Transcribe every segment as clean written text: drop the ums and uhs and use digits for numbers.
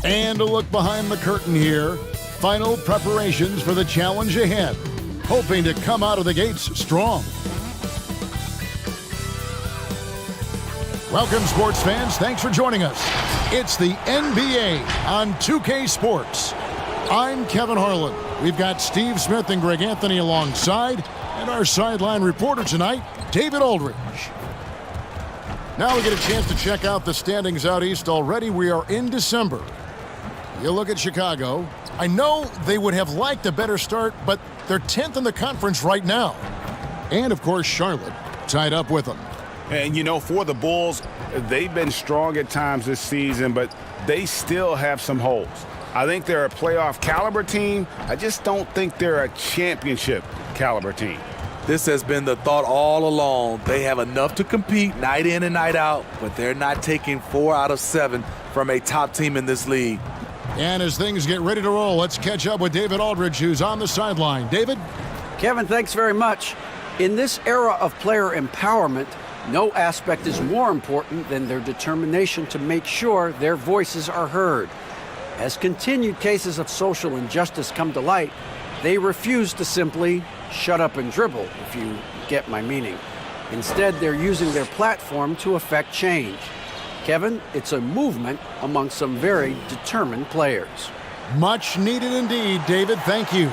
And a look behind the curtain here. Final preparations for the challenge ahead. Hoping to come out of the gates strong. Welcome, sports fans. Thanks for joining us. It's the NBA on 2K Sports. I'm Kevin Harlan. We've got Steve Smith and Greg Anthony alongside, and our sideline reporter tonight, David Aldridge. Now we get a chance to check out the standings out east already. We are in December. You look at Chicago. I know they would have liked a better start, but they're 10th in the conference right now. And, of course, Charlotte tied up with them. And, you know, for the Bulls, they've been strong at times this season, but they still have some holes. I think they're a playoff caliber team. I just don't think they're a championship caliber team. This has been the thought all along. They have enough to compete night in and night out, but they're not taking 4 out of 7 from a top team in this league. And as things get ready to roll, let's catch up with David Aldridge, who's on the sideline. David? Kevin, thanks very much. In this era of player empowerment, no aspect is more important than their determination to make sure their voices are heard. As continued cases of social injustice come to light, they refuse to simply shut up and dribble, if you get my meaning. Instead, they're using their platform to affect change. Kevin, it's a movement among some very determined players. Much needed indeed, David. Thank you.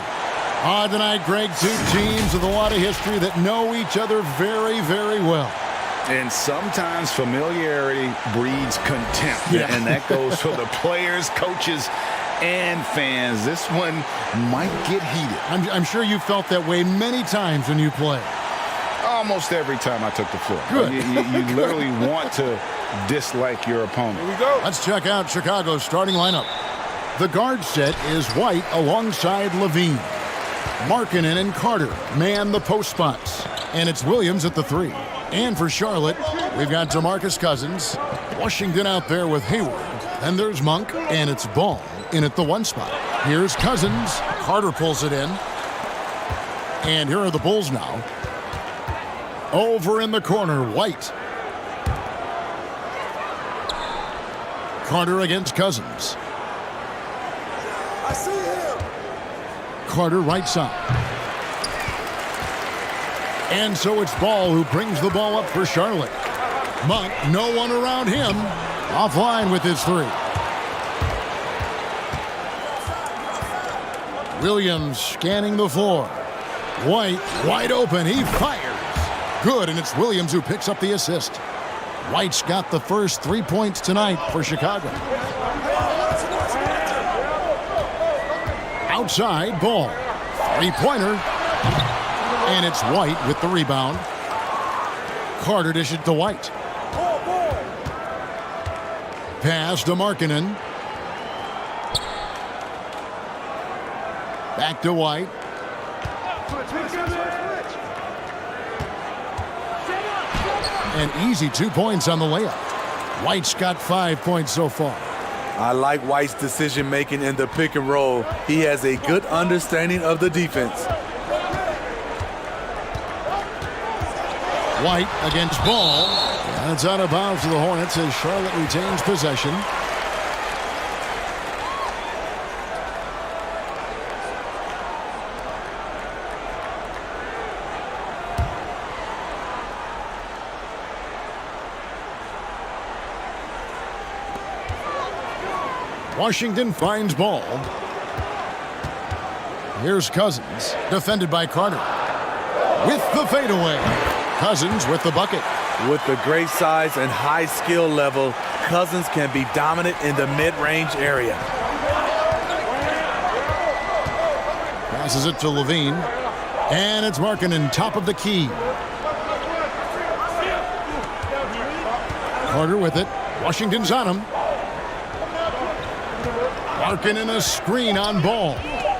Tonight, Greg, two teams with a lot of history that know each other very, very well. And sometimes familiarity breeds contempt. Yeah. And that goes for the players, coaches, and fans. This one might get heated. I'm sure you felt that way many times when you play. Almost every time I took the floor. Good. You literally want to dislike your opponent. Here we go. Let's check out Chicago's starting lineup. The guard set is White alongside Levine. Markkanen and Carter man the post spots. And it's Williams at the 3. And for Charlotte, we've got DeMarcus Cousins. Washington out there with Hayward. And there's Monk, and it's Ball in at the 1 spot. Here's Cousins. Carter pulls it in. And here are the Bulls now. Over in the corner, White. Carter against Cousins. I see him. Carter right side. And so it's Ball who brings the ball up for Charlotte. Monk, no one around him. Offline with his 3. Williams scanning the floor. White wide open. He fires. Good, and it's Williams who picks up the assist. White's got the first 3 points tonight for Chicago. Outside, Ball. 3-pointer. And it's White with the rebound. Carter dishes it to White. Pass to Markkanen. Back to White. An easy 2 points on the layup. White's got 5 points so far. I like White's decision-making in the pick and roll. He has a good understanding of the defense. White against Ball. And it's out of bounds to the Hornets as Charlotte retains possession. Washington finds Ball. Here's Cousins, defended by Carter. With the fadeaway. Cousins with the bucket. With the great size and high skill level, Cousins can be dominant in the mid-range area. Passes it to Levine. And it's Markkanen, top of the key. Carter with it. Washington's on him. Markkanen a screen on Ball.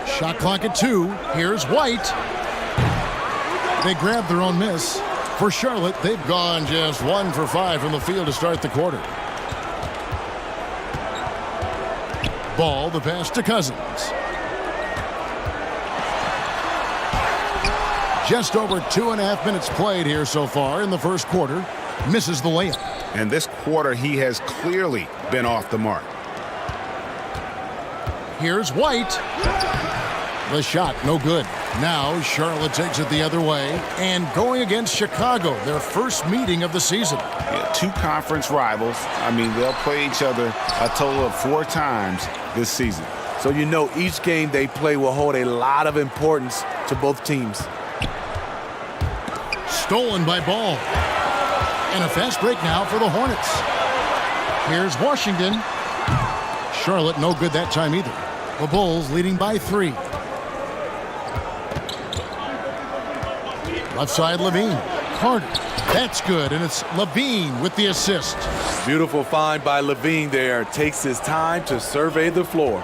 Shot clock at 2. Here's White. They grab their own miss. For Charlotte, they've gone just 1 for 5 from the field to start the quarter. Ball, the pass to Cousins. Just over 2.5 minutes played here so far in the first quarter. Misses the layup. And this quarter, he has clearly been off the mark. Here's White. The shot, no good. Now Charlotte takes it the other way. And going against Chicago, their first meeting of the season. Yeah, two conference rivals. I mean, they'll play each other a total of 4 times this season. So you know each game they play will hold a lot of importance to both teams. Stolen by Ball. And a fast break now for the Hornets. Here's Washington. Charlotte no good that time either. The Bulls leading by 3. Left side, Levine. Carter. That's good, and it's Levine with the assist. Beautiful find by Levine there. Takes his time to survey the floor.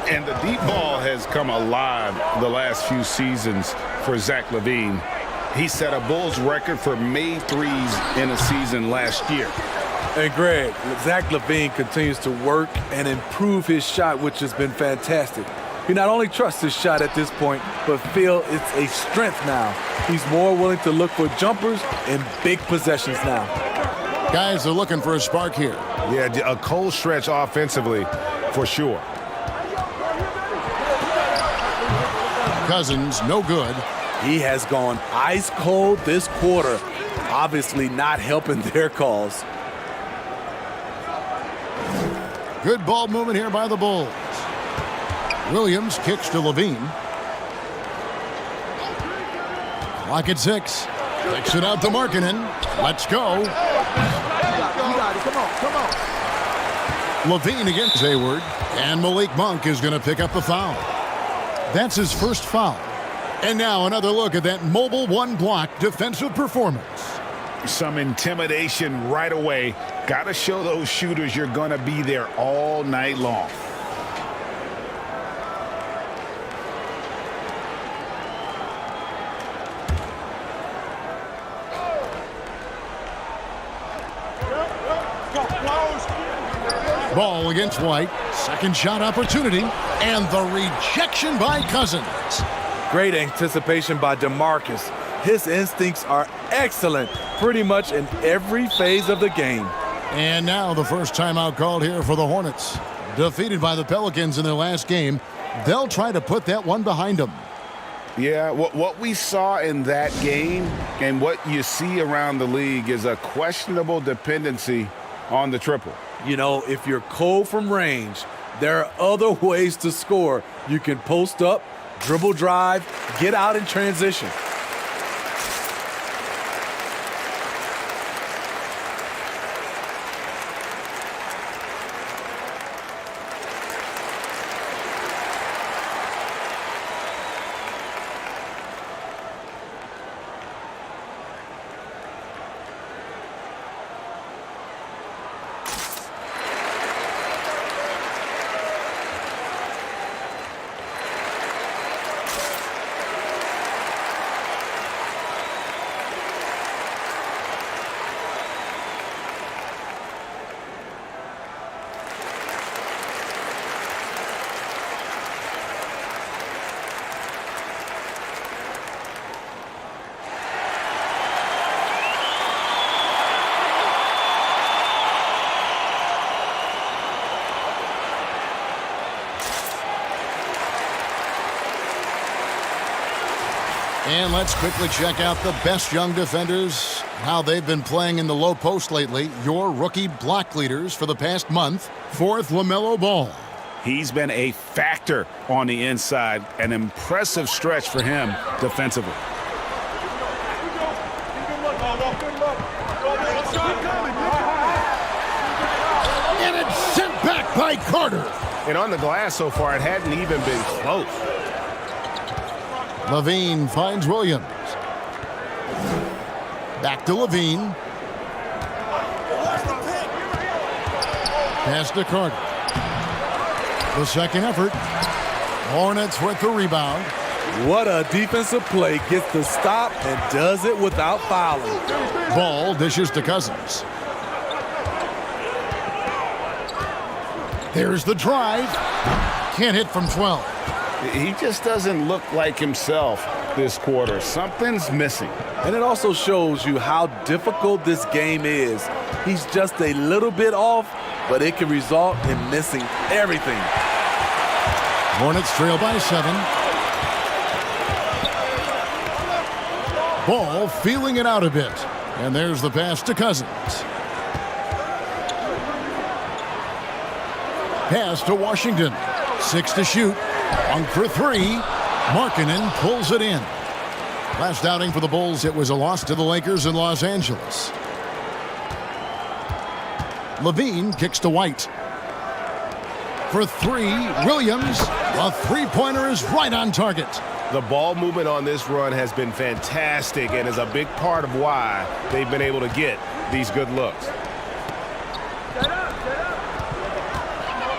And the deep ball has come alive the last few seasons for Zach Levine. He set a Bulls record for made threes in a season last year. And Greg, Zach Levine continues to work and improve his shot, which has been fantastic. He not only trusts his shot at this point, but feel it's a strength now. He's more willing to look for jumpers in big possessions now. Guys are looking for a spark here. Yeah, a cold stretch offensively for sure. Cousins, no good. He has gone ice cold this quarter, obviously not helping their cause. Good ball movement here by the Bulls. Williams kicks to Levine. Clock at 6. Kicks it out to Markkanen. Let's go. You got it. Come on. Levine against Hayward. And Malik Monk is going to pick up the foul. That's his first foul. And now another look at that mobile one-block defensive performance. Some intimidation right away. Got to show those shooters you're going to be there all night long. Ball against White. Second shot opportunity. And the rejection by Cousins. Great anticipation by DeMarcus. His instincts are excellent pretty much in every phase of the game. And now the first timeout called here for the Hornets. Defeated by the Pelicans in their last game, they'll try to put that one behind them. Yeah, what we saw in that game and what you see around the league is a questionable dependency on the triple. You know, if you're cold from range, there are other ways to score. You can post up, dribble drive, get out in transition. And let's quickly check out the best young defenders, how they've been playing in the low post lately. Your rookie block leaders for the past month. Fourth, LaMelo Ball. He's been a factor on the inside. An impressive stretch for him defensively. And it's sent back by Carter. And on the glass so far, it hadn't even been close. Levine finds Williams. Back to Levine. Pass to Carter. The second effort. Hornets with the rebound. What a defensive play. Gets the stop and does it without fouling. Ball dishes to Cousins. There's the drive. Can't hit from 12. He just doesn't look like himself this quarter. Something's missing. And it also shows you how difficult this game is. He's just a little bit off, but it can result in missing everything. Hornets trail by 7. Ball feeling it out a bit. And there's the pass to Cousins. Pass to Washington. 6 to shoot. 1 for 3. Markkanen pulls it in. Last outing for the Bulls, it was a loss to the Lakers in Los Angeles. Levine kicks to White. For 3, Williams. A three-pointer is right on target. The ball movement on this run has been fantastic and is a big part of why they've been able to get these good looks.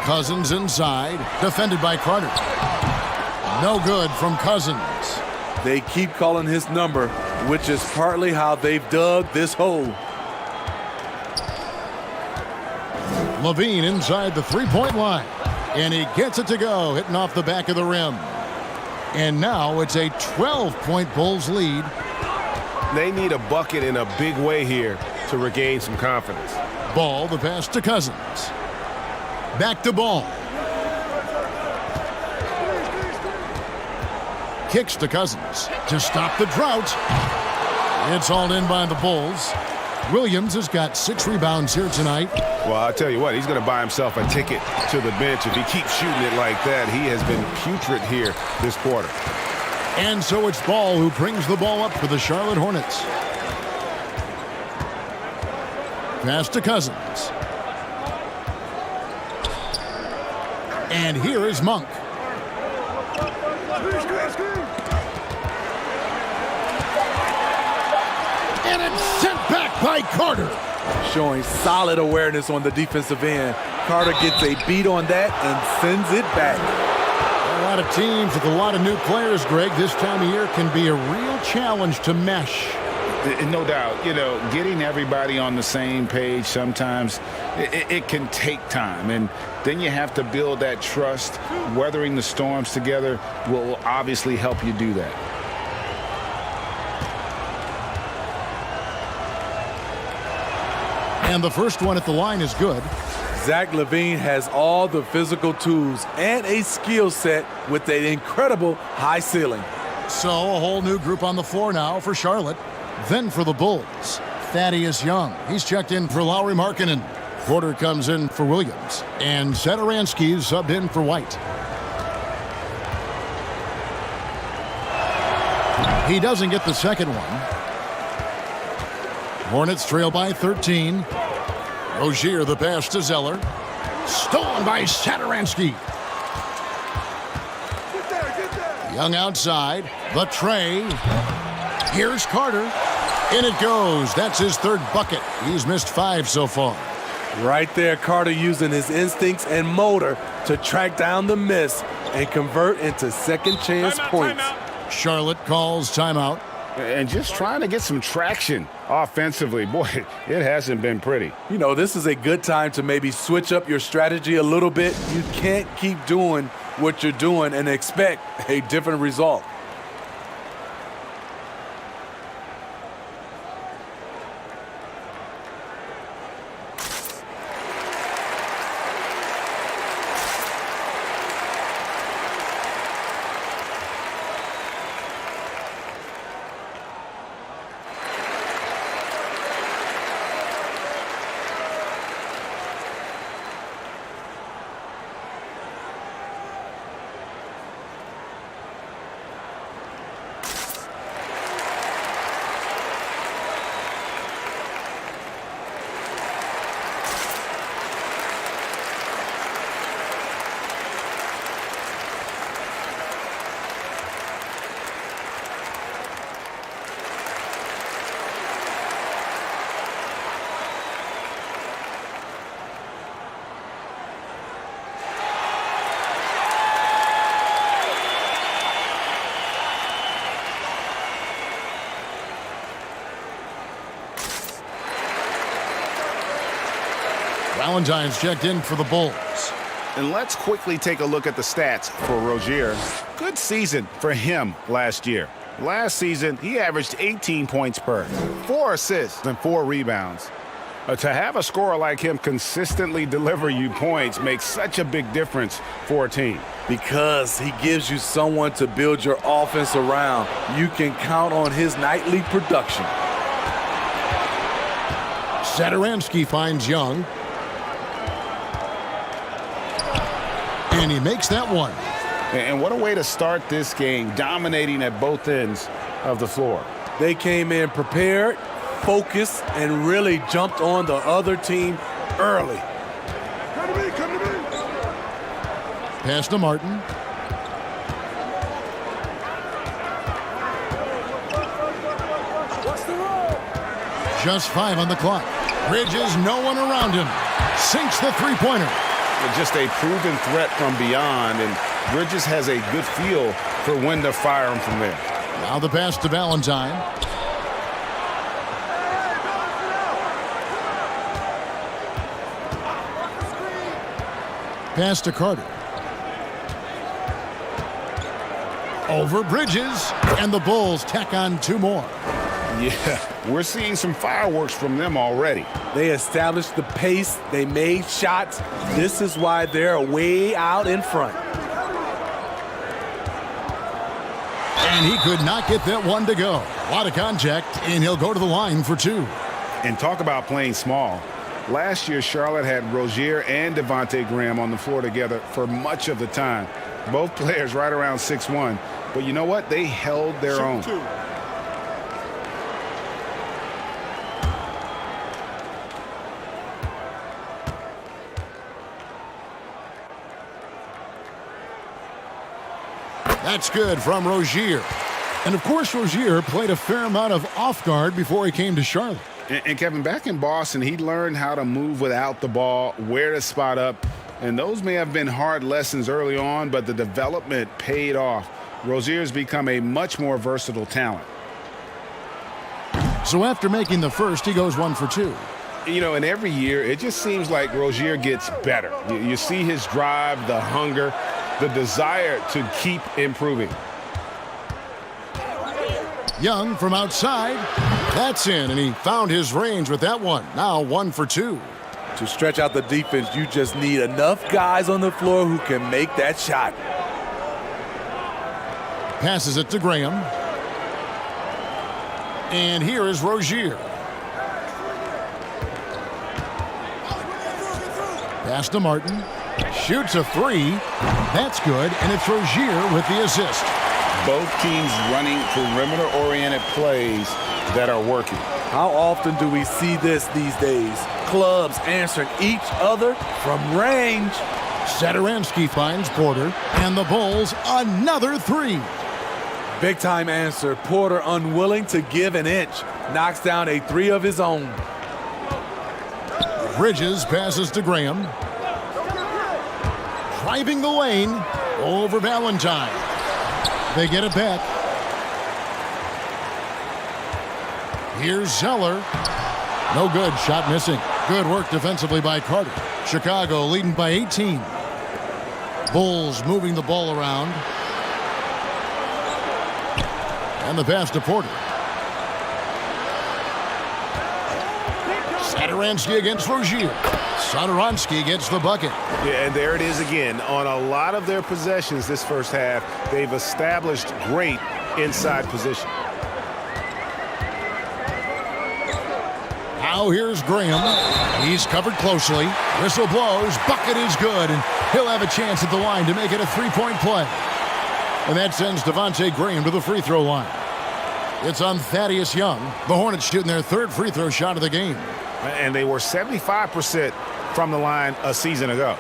Cousins inside, defended by Carter. No good from Cousins. They keep calling his number, which is partly how they've dug this hole. Levine inside the three-point line. And he gets it to go, hitting off the back of the rim. And now it's a 12-point Bulls lead. They need a bucket in a big way here to regain some confidence. Ball, the pass to Cousins. Back to Ball. Kicks to Cousins to stop the drought. It's hauled in by the Bulls. Williams has got 6 rebounds here tonight. Well, I'll tell you what, he's going to buy himself a ticket to the bench. If he keeps shooting it like that, he has been putrid here this quarter. And so it's Ball who brings the ball up for the Charlotte Hornets. Pass to Cousins. And here is Monk. And it's sent back by Carter. Showing solid awareness on the defensive end. Carter gets a beat on that and sends it back. A lot of teams with a lot of new players, Greg, this time of year can be a real challenge to mesh. No doubt. You know, getting everybody on the same page sometimes, it can take time. And then you have to build that trust. Weathering the storms together will obviously help you do that. And the first one at the line is good. Zach Levine has all the physical tools and a skill set with an incredible high ceiling. So a whole new group on the floor now for Charlotte. Then for the Bulls, Thaddeus Young. He's checked in for Lauri Markkanen. Porter comes in for Williams. And Satoransky is subbed in for White. He doesn't get the second one. Hornets trail by 13. Rozier the pass to Zeller. Stolen by Satoransky. Young outside. The tray. Here's Carter. In it goes. That's his 3rd bucket. He's missed 5 so far. Right there, Carter using his instincts and motor to track down the miss and convert into second chance points. Charlotte calls timeout. And just trying to get some traction offensively. Boy, it hasn't been pretty. You know, this is a good time to maybe switch up your strategy a little bit. You can't keep doing what you're doing and expect a different result. Valentine's checked in for the Bulls. And let's quickly take a look at the stats for Rozier. Good season for him last year. Last season, he averaged 18 points per, 4 assists, and 4 rebounds. To have a scorer like him consistently deliver you points makes such a big difference for a team. Because he gives you someone to build your offense around. You can count on his nightly production. Satoransky finds Young. And he makes that one. And what a way to start this game, dominating at both ends of the floor. They came in prepared, focused, and really jumped on the other team early. Come to me, come to me. Pass to Martin. What's the roll? Just 5 on the clock. Bridges, no one around him. Sinks the three-pointer. Just a proven threat from beyond, and Bridges has a good feel for when to fire him from there. Now the pass to Valentine. Pass to Carter. Over Bridges, and the Bulls tack on 2 more. Yeah, we're seeing some fireworks from them already. They established the pace. They made shots. This is why they're way out in front. And he could not get that one to go. A lot of contact, and he'll go to the line for 2. And talk about playing small. Last year, Charlotte had Rozier and Devontae Graham on the floor together for much of the time. Both players right around 6'1". But you know what? They held their own. 2. That's good from Rozier. And of course, Rozier played a fair amount of off guard before he came to Charlotte. And Kevin, back in Boston, he learned how to move without the ball, where to spot up. And those may have been hard lessons early on, but the development paid off. Rozier's become a much more versatile talent. So after making the first, he goes 1 for 2. You know, and every year, it just seems like Rozier gets better. You see his drive, the hunger, the desire to keep improving. Young from outside. That's in, and he found his range with that one. Now 1 for 2. To stretch out the defense, you just need enough guys on the floor who can make that shot. Passes it to Graham. And here is Rozier. Pass to Martin. Shoots a 3. That's good, and it's Rozier with the assist. Both teams running perimeter-oriented plays that are working. How often do we see this these days? Clubs answering each other from range. Satoransky finds Porter, and the Bulls another 3. Big-time answer. Porter unwilling to give an inch. Knocks down a 3 of his own. Bridges passes to Graham. Driving the lane over Valentine. They get it back. Here's Zeller. No good. Shot missing. Good work defensively by Carter. Chicago leading by 18. Bulls moving the ball around. And the pass to Porter. Satoransky against Rozier. Satoransky gets the bucket. Yeah, and there it is again. On a lot of their possessions this first half, they've established great inside position. Now here's Graham. He's covered closely. Whistle blows. Bucket is good, and he'll have a chance at the line to make it a 3-point play. And that sends Devontae Graham to the free throw line. It's on Thaddeus Young. The Hornets shooting their 3rd free throw shot of the game. And they were 75% from the line a season ago.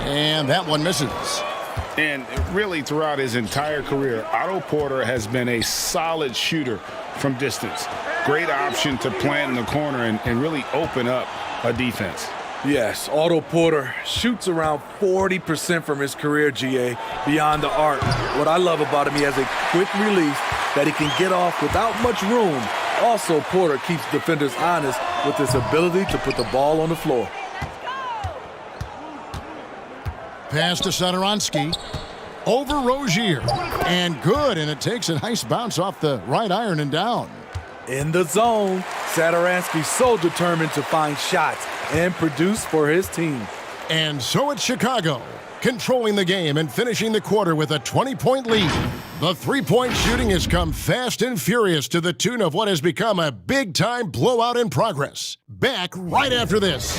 And that one misses. And really throughout his entire career, Otto Porter has been a solid shooter from distance. Great option to plant in the corner and really open up a defense. Yes, Otto Porter shoots around 40% from his career, GA, beyond the arc. What I love about him, he has a quick release that he can get off without much room. Also, Porter keeps defenders honest with his ability to put the ball on the floor. pass to Sadaransky. Over Rozier. And good, and it takes a nice bounce off the right iron and down. In the zone, Sadaransky so determined to find shots and produce for his team. And so it's Chicago, controlling the game and finishing the quarter with a 20-point lead. The three-point shooting has come fast and furious to the tune of what has become a big-time blowout in progress. Back right after this.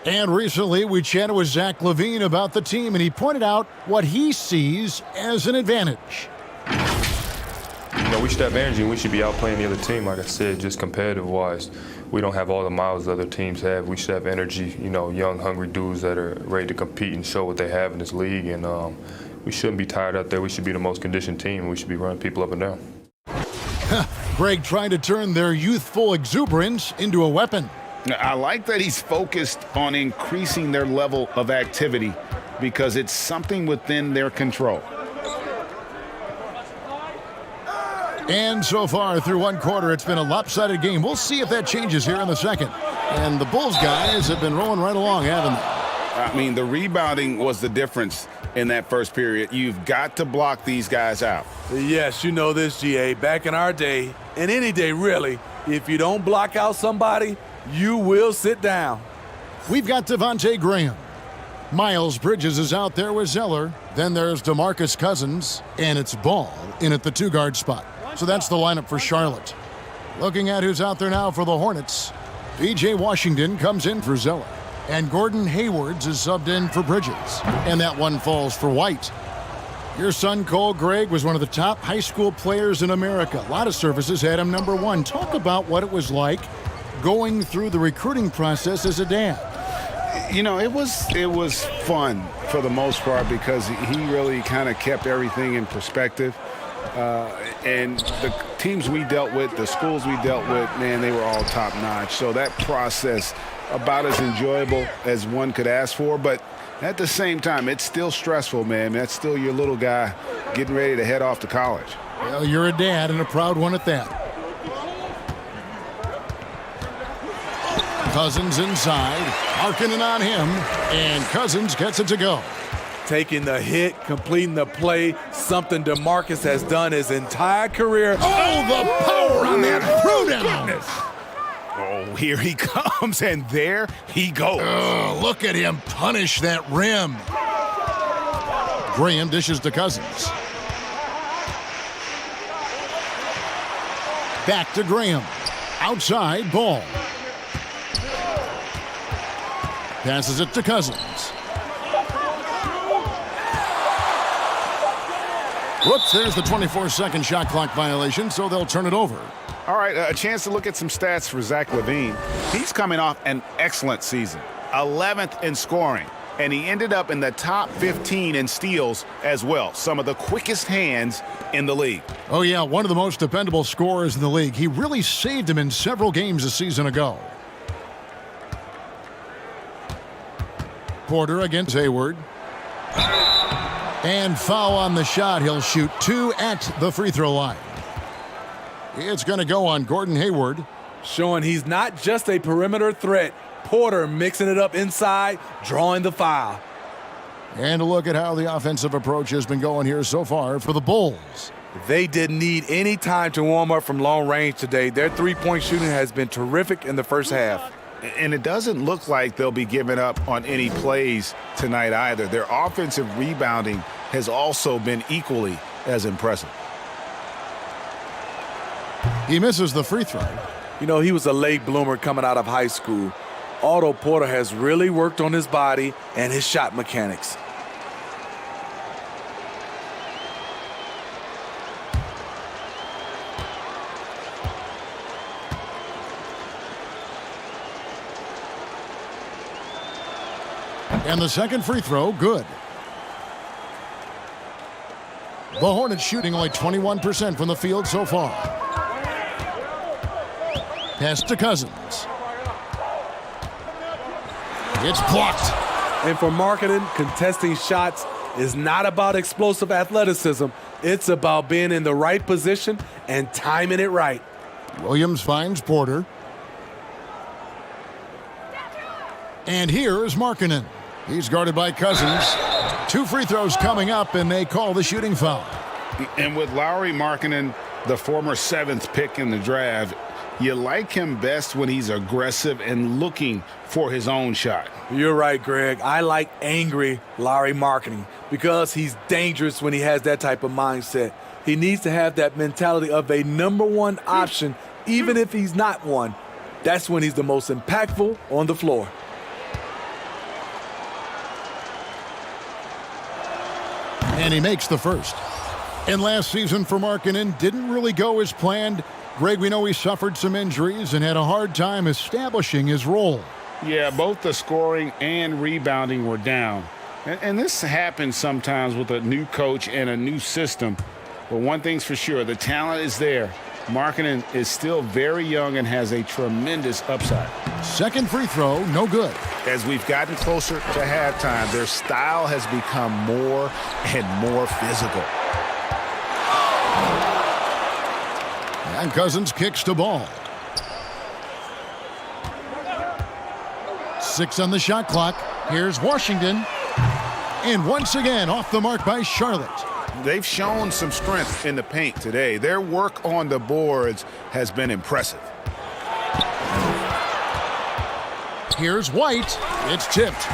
And recently, we chatted with Zach Levine about the team, and he pointed out what he sees as an advantage. We should have energy, and we should be outplaying the other team. Like I said, just competitive-wise, we don't have all the miles other teams have. We should have energy, young, hungry dudes that are ready to compete and show what they have in this league. And we shouldn't be tired out there. We should be the most conditioned team, and we should be running people up and down. Greg trying to turn their youthful exuberance into a weapon. I like that he's focused on increasing their level of activity because it's something within their control. And so far through one quarter, it's been a lopsided game. We'll see if that changes here in the second. And the Bulls guys have been rolling right along, haven't they? I mean, the rebounding was the difference in that first period. You've got to block these guys out. Yes, you know this, GA. Back in our day, and any day really, if you don't block out somebody, you will sit down. We've got Devontae Graham. Miles Bridges is out there with Zeller. Then there's DeMarcus Cousins, and it's Ball in at the two-guard spot. So that's the lineup for Charlotte. Looking at who's out there now for the Hornets, P.J. Washington comes in for Zeller, and Gordon Haywards is subbed in for Bridges. And that one falls for White. Your son, Cole Gregg, was one of the top high school players in America. A lot of services had him number one. Talk about what it was like going through the recruiting process as a dad. It was fun for the most part because he really kind of kept everything in perspective. And the teams we dealt with, the schools we dealt with, man, they were all top-notch. So that process, about as enjoyable as one could ask for. But at the same time, it's still stressful, man. That's still your little guy getting ready to head off to college. Well, you're a dad and a proud one at that. Cousins inside, Markkanen on him, and Cousins gets it to go. Taking the hit, completing the play, something DeMarcus has done his entire career. Oh, the power on that throwdown! Oh, here he comes, and there he goes. Oh, look at him punish that rim. Graham dishes to Cousins. Back to Graham. Outside, Ball. Passes it to Cousins. Whoops, there's the 24-second shot clock violation, so they'll turn it over. All right, a chance to look at some stats for Zach Levine. He's coming off an excellent season, 11th in scoring, and he ended up in the top 15 in steals as well, some of the quickest hands in the league. Oh, yeah, one of the most dependable scorers in the league. He really saved him in several games a season ago. Porter against Hayward. And foul on the shot. He'll shoot 2 at the free throw line. It's going to go on Gordon Hayward. Showing he's not just a perimeter threat. Porter mixing it up inside, drawing the foul. And a look at how the offensive approach has been going here so far for the Bulls. They didn't need any time to warm up from long range today. Their three-point shooting has been terrific in the first half. And it doesn't look like they'll be giving up on any plays tonight either. Their offensive rebounding has also been equally as impressive. He misses the free throw. He was a late bloomer coming out of high school. Otto Porter has really worked on his body and his shot mechanics. And the second free throw, good. The Hornets shooting only 21% from the field so far. Pass to Cousins. It's blocked. And for marketing, contesting shots is not about explosive athleticism. It's about being in the right position and timing it right. Williams finds Porter. And here is Markkanen. He's guarded by Cousins. 2 free throws coming up, and they call the shooting foul. And with Lauri Markkanen, the former 7th pick in the draft, you like him best when he's aggressive and looking for his own shot. You're right, Greg. I like angry Lauri Markkanen because he's dangerous when he has that type of mindset. He needs to have that mentality of a #1 option, even if he's not one. That's when he's the most impactful on the floor. And he makes the first. And last season for Markkanen didn't really go as planned. Greg, we know he suffered some injuries and had a hard time establishing his role. Yeah, both the scoring and rebounding were down. And this happens sometimes with a new coach and a new system. But one thing's for sure, the talent is there. Markkanen is still very young and has a tremendous upside. Second free throw, no good. As we've gotten closer to halftime, their style has become more and more physical. And Cousins kicks the ball. 6 on the shot clock. Here's Washington. And once again, off the mark by Charlotte. They've shown some strength in the paint today. Their work on the boards has been impressive. Here's White. It's tipped.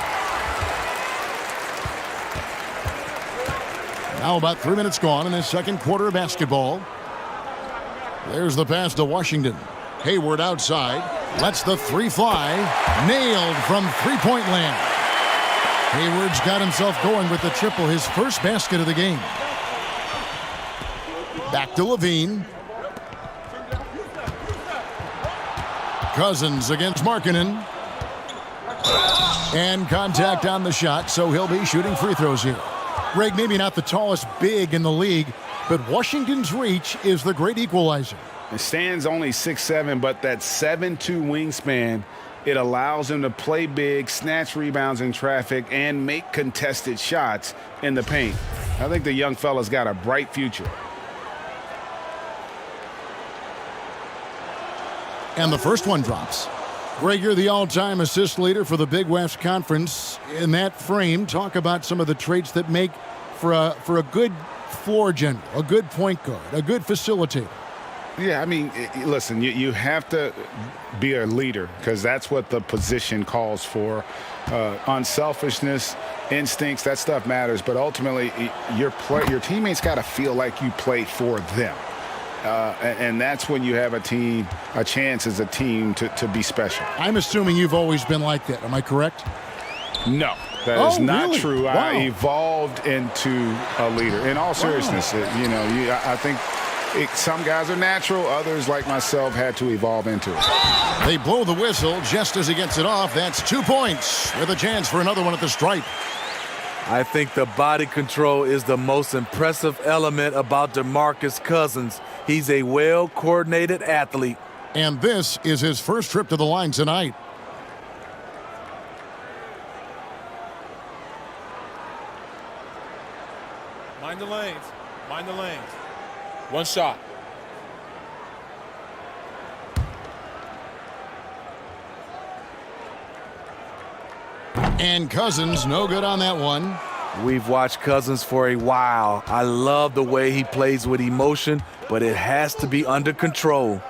Now about 3 minutes gone in the second quarter of basketball. There's the pass to Washington. Hayward outside. Lets the 3 fly. Nailed from three-point land. Hayward's got himself going with the triple, his first basket of the game. Back to Levine. Cousins against Markkanen. And contact on the shot, so he'll be shooting free throws here. Greg, maybe not the tallest big in the league, but Washington's reach is the great equalizer. It stands only 6'7", but that 7'2" wingspan, it allows him to play big, snatch rebounds in traffic, and make contested shots in the paint. I think the young fella's got a bright future. And the first one drops. Greg, you're the all-time assist leader for the Big West Conference. In that frame, talk about some of the traits that make for a good floor general, a good point guard, a good facilitator. Yeah, I mean, listen, you have to be a leader because that's what the position calls for. Unselfishness, instincts, that stuff matters. But ultimately, your teammates got to feel like you play for them. And that's when you have a chance as a team to be special. I'm assuming you've always been like that. Am I correct? No, that is not really? true. Wow. I evolved into a leader. In all seriousness, I think some guys are natural. Others, like myself, had to evolve into it. They blow the whistle just as he gets it off. That's 2 points with a chance for another one at the stripe. I think the body control is the most impressive element about DeMarcus Cousins. He's a well-coordinated athlete. And this is his first trip to the line tonight. Mind the lanes. Mind the lanes. One shot. And Cousins, no good on that one. We've watched Cousins for a while. I love the way he plays with emotion, but it has to be under control.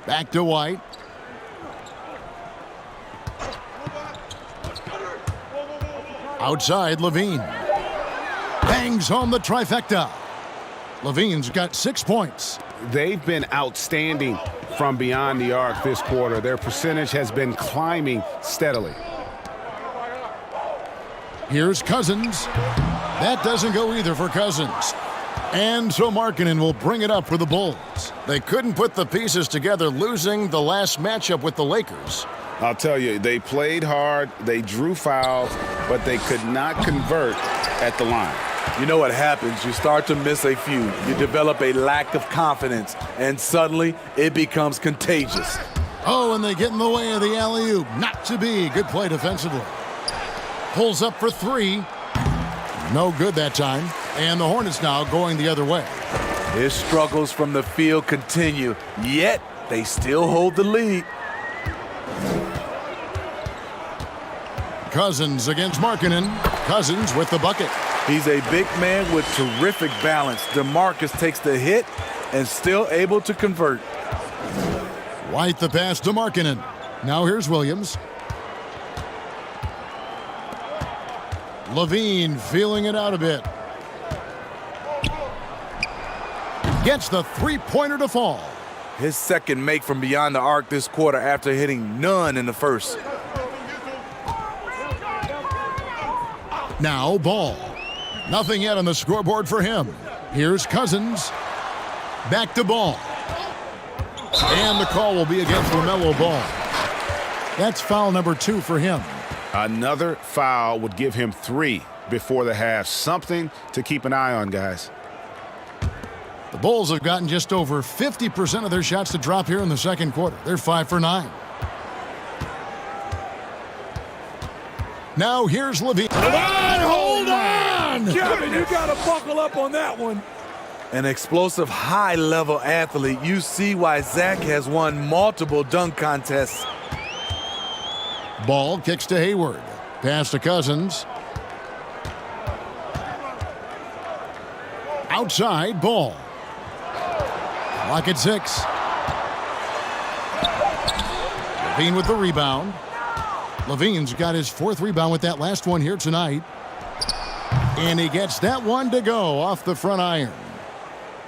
Back to White. Outside, Levine. Bangs home the trifecta. Levine's got 6 points. They've been outstanding from beyond the arc this quarter. Their percentage has been climbing steadily. Here's Cousins. That doesn't go either for Cousins. And so Markkanen will bring it up for the Bulls. They couldn't put the pieces together, losing the last matchup with the Lakers. I'll tell you, they played hard, they drew fouls, but they could not convert at the line. You know what happens? You start to miss a few. You develop a lack of confidence, and suddenly it becomes contagious. Oh, and they get in the way of the alley-oop. Not to be. Good play defensively. Pulls up for three. No good that time. And the Hornets now going the other way. His struggles from the field continue, yet they still hold the lead. Cousins against Markkanen. Cousins with the bucket. He's a big man with terrific balance. DeMarcus takes the hit and still able to convert. White the pass to Markkanen. Now here's Williams. Levine feeling it out a bit. Gets the three-pointer to fall. His second make from beyond the arc this quarter after hitting none in the first. Now Ball. Nothing yet on the scoreboard for him. Here's Cousins. Back to Ball. And the call will be against LaMelo Ball. That's foul number 2 for him. Another foul would give him 3 before the half. Something to keep an eye on, guys. The Bulls have gotten just over 50% of their shots to drop here in the second quarter. They're 5 for 9. Now here's Levine. Hold on! Kevin, you got to buckle up on that one. An explosive, high-level athlete. You see why Zach has won multiple dunk contests. Ball kicks to Hayward. Pass to Cousins. Outside, Ball. Clock at 6. Levine with the rebound. Levine's got his 4th rebound with that last one here tonight. And he gets that one to go off the front iron.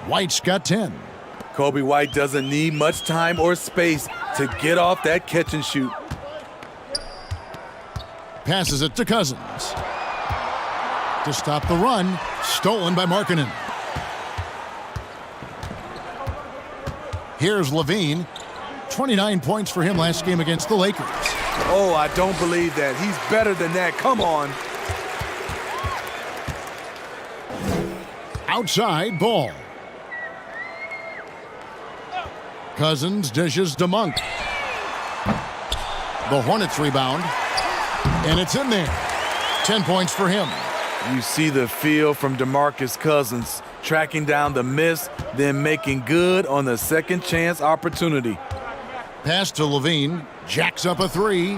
White's got 10. Kobe White doesn't need much time or space to get off that catch and shoot. Passes it to Cousins. To stop the run, stolen by Markkanen. Here's Levine. 29 points for him last game against the Lakers. Oh, I don't believe that. He's better than that. Come on. Outside, Ball. Cousins dishes to Monk. The Hornets rebound. And it's in there. 10 points for him. You see the feel from DeMarcus Cousins, tracking down the miss, then making good on the second chance opportunity. Pass to Levine. Jacks up a 3.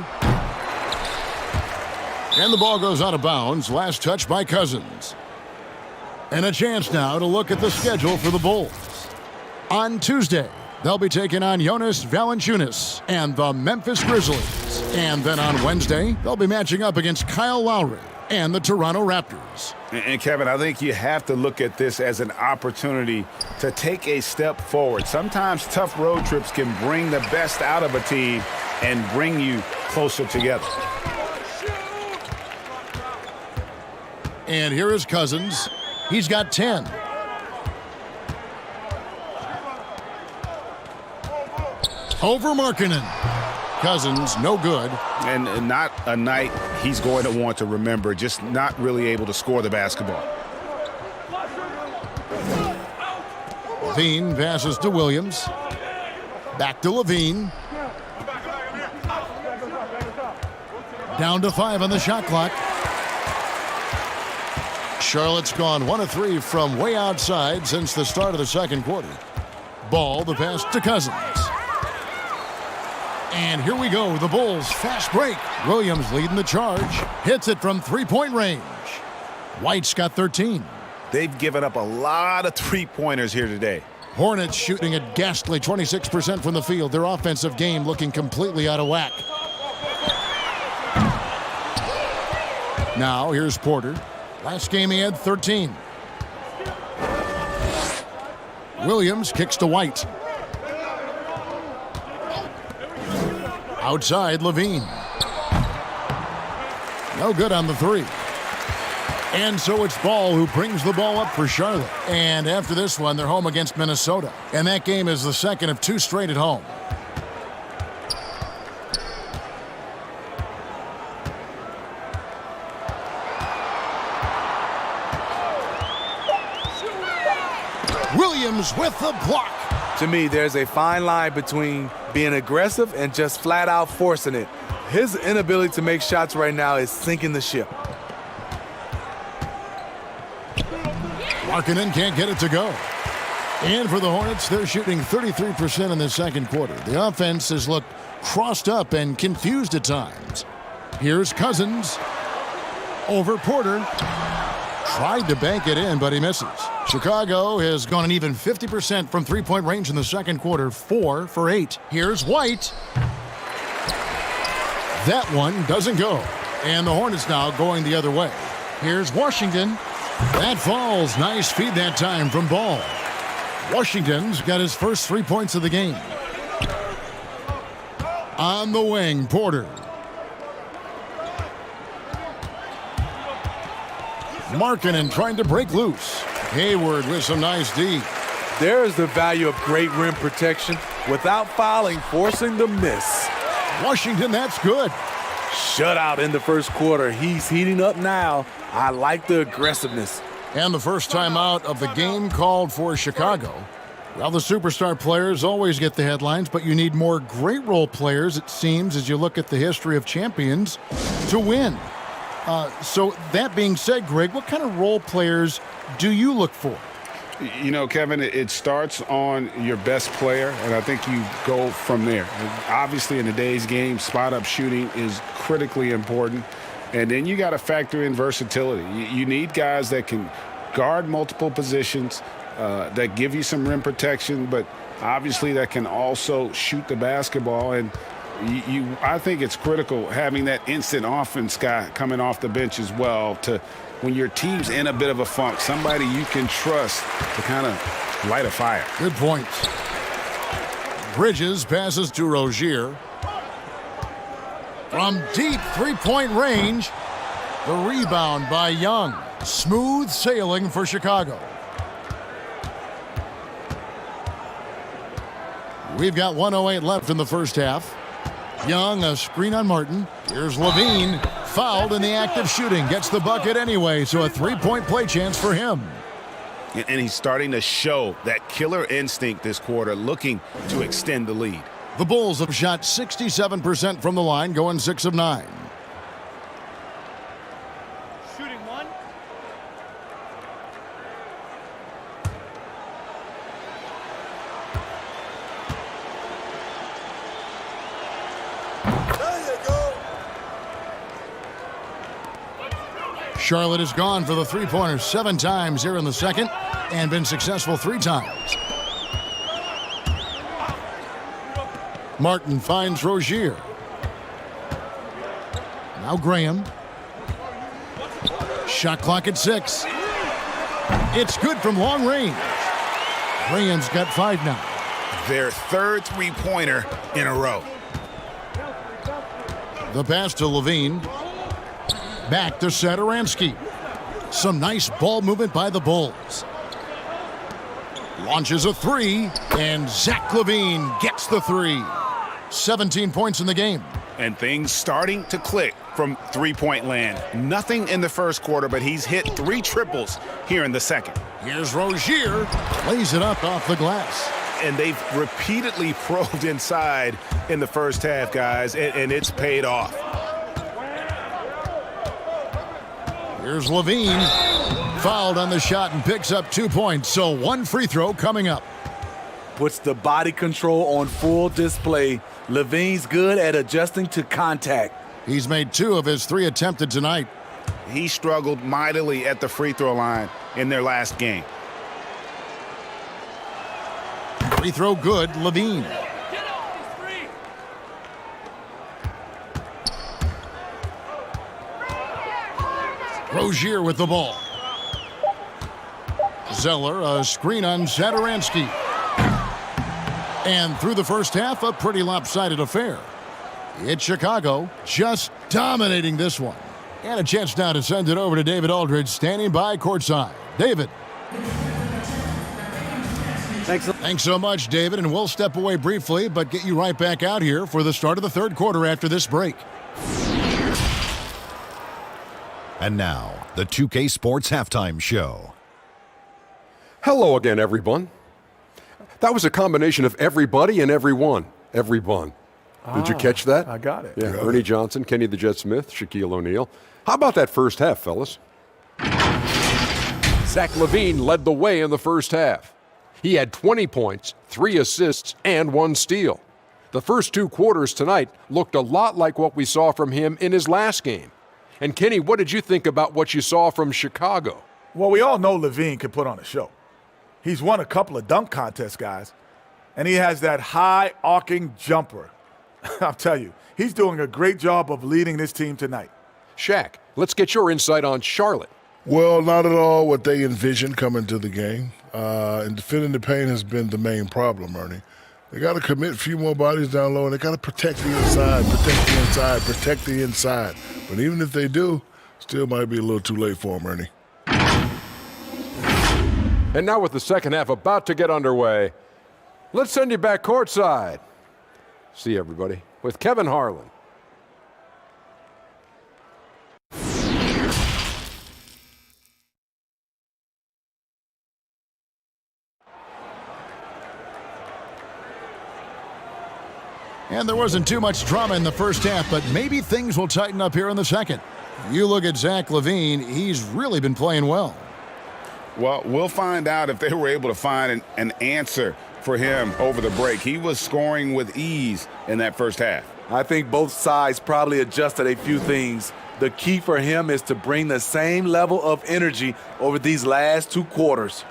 And the ball goes out of bounds. Last touch by Cousins. And a chance now to look at the schedule for the Bulls. On Tuesday, they'll be taking on Jonas Valanciunas and the Memphis Grizzlies. And then on Wednesday, they'll be matching up against Kyle Lowry and the Toronto Raptors. And Kevin, I think you have to look at this as an opportunity to take a step forward. Sometimes tough road trips can bring the best out of a team and bring you closer together. And here is Cousins. He's got 10. Over Markkanen. Cousins, no good. And not a night he's going to want to remember, just not really able to score the basketball. Levine passes to Williams. Back to Levine. Down to 5 on the shot clock. Charlotte's gone 1 of 3 from way outside since the start of the second quarter. Ball, the pass to Cousins. And here we go, the Bulls fast break. Williams leading the charge. Hits it from three-point range. White's got 13. They've given up a lot of three-pointers here today. Hornets shooting a ghastly 26% from the field. Their offensive game looking completely out of whack. Now here's Porter. Last game he had 13. Williams kicks to White. Outside, Levine. No good on the 3. And so it's Ball who brings the ball up for Charlotte. And after this one, they're home against Minnesota. And that game is the second of 2 straight at home. Williams with the block. To me, there's a fine line between being aggressive and just flat out forcing it. His inability to make shots right now is sinking the ship. Markkanen can't get it to go. And for the Hornets, they're shooting 33% in the second quarter. The offense has looked crossed up and confused at times. Here's Cousins. Over Porter. Tried to bank it in, but he misses. Chicago has gone an even 50% from three-point range in the second quarter, 4 for 8. Here's White. That one doesn't go. And the Hornets now going the other way. Here's Washington. That falls. Nice feed that time from Ball. Washington's got his first 3 points of the game. On the wing, Porter. Markkanen trying to break loose. Hayward with some nice D. There's the value of great rim protection without fouling, forcing the miss. Washington, that's good. Shutout in the first quarter. He's heating up now. I like the aggressiveness. And the first timeout of the game called for Chicago. Well, the superstar players always get the headlines, but you need more great role players, it seems, as you look at the history of champions, to win. So that being said, Greg, what kind of role players do you look for? You know, Kevin, it starts on your best player, and I think you go from there. Obviously, in today's game, spot-up shooting is critically important. And then you got to factor in versatility. You need guys that can guard multiple positions, that give you some rim protection, but obviously that can also shoot the basketball. And I think it's critical having that instant offense guy coming off the bench as well to when your team's in a bit of a funk, somebody you can trust to kind of light a fire. Good point. Bridges passes to Rozier. From deep three-point range, the rebound by Young. Smooth sailing for Chicago. We've got 1:08 left in the first half. Young, a screen on Martin. Here's Levine, fouled in the act of shooting. Gets the bucket anyway, so a three-point play chance for him. And he's starting to show that killer instinct this quarter, looking to extend the lead. The Bulls have shot 67% from the line, going 6 of 9. Shooting one. Charlotte has gone for the three-pointer 7 times here in the second and been successful 3 times. Martin finds Rozier. Now Graham. Shot clock at 6. It's good from long range. Graham's got 5 now. Their third three-pointer in a row. The pass to Levine. Back to Satoransky. Some nice ball movement by the Bulls. Launches a 3, and Zach Levine gets the 3. 17 points in the game. And things starting to click from three-point land. Nothing in the first quarter, but he's hit 3 triples here in the second. Here's Rozier. Lays it up off the glass. And they've repeatedly probed inside in the first half, guys, and it's paid off. Here's Levine. Fouled on the shot and picks up 2 points, so 1 free throw coming up. Puts the body control on full display. Levine's good at adjusting to contact. He's made 2 of his 3 attempted tonight. He struggled mightily at the free throw line in their last game. Free throw good, Levine. Rozier with the ball. Zeller, a screen on Satoransky. And through the first half, a pretty lopsided affair. It's Chicago just dominating this one. And a chance now to send it over to David Aldridge, standing by courtside. David. Thanks so much, David, and we'll step away briefly, but get you right back out here for the start of the third quarter after this break. And now, the 2K Sports Halftime Show. Hello again, everyone. That was a combination of everybody and everyone. Everyone. Did you catch that? I got it. Yeah, Ernie Johnson, Kenny the Jet Smith, Shaquille O'Neal. How about that first half, fellas? Zach Levine led the way in the first half. He had 20 points, 3 assists, and 1 steal. The first 2 quarters tonight looked a lot like what we saw from him in his last game. And Kenny, what did you think about what you saw from Chicago? Well, we all know Levine can put on a show. He's won a couple of dunk contests, guys, and he has that high-arcing jumper. I'll tell you, he's doing a great job of leading this team tonight. Shaq, let's get your insight on Charlotte. Well, not at all what they envisioned coming to the game. And defending the paint has been the main problem, Ernie. They got to commit a few more bodies down low, and they got to protect the inside, protect the inside, protect the inside. But even if they do, still might be a little too late for them, Ernie. And now with the second half about to get underway, let's send you back courtside. See everybody with Kevin Harlan. And there wasn't too much drama in the first half, but maybe things will tighten up here in the second. You look at Zach Levine, he's really been playing well. Well, we'll find out if they were able to find an answer for him over the break. He was scoring with ease in that first half. I think both sides probably adjusted a few things. The key for him is to bring the same level of energy over these last 2 quarters.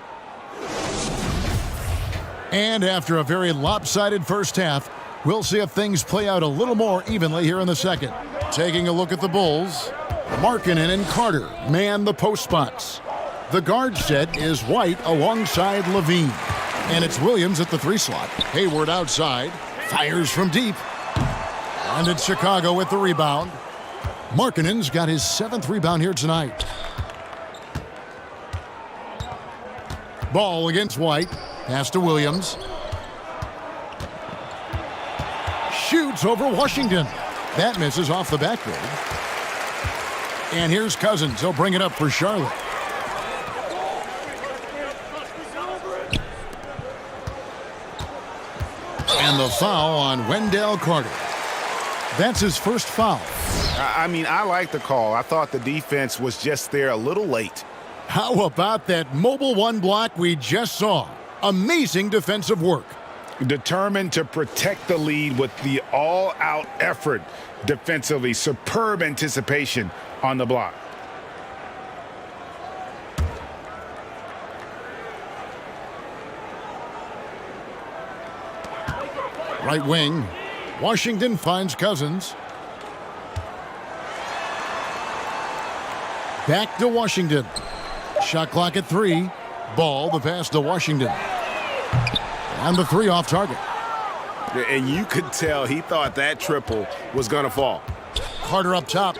And after a very lopsided first half, we'll see if things play out a little more evenly here in the second. Taking a look at the Bulls, Markkanen and Carter man the post spots. The guard set is White alongside Levine. And it's Williams at the 3 slot. Hayward outside, fires from deep. And it's Chicago with the rebound. Markkanen's got his 7th rebound here tonight. Ball against White. Pass to Williams. Shoots over Washington. That misses off the backboard. And here's Cousins. He'll bring it up for Charlotte. And the foul on Wendell Carter. That's his first foul. I mean, I like the call. I thought the defense was just there a little late. How about that mobile 1 block we just saw? Amazing defensive work. Determined to protect the lead with the all-out effort defensively. Superb anticipation on the block. Right wing. Washington finds Cousins. Back to Washington. Shot clock at 3. Ball, the pass to Washington. And the 3 off target. And you could tell he thought that triple was going to fall. Carter up top.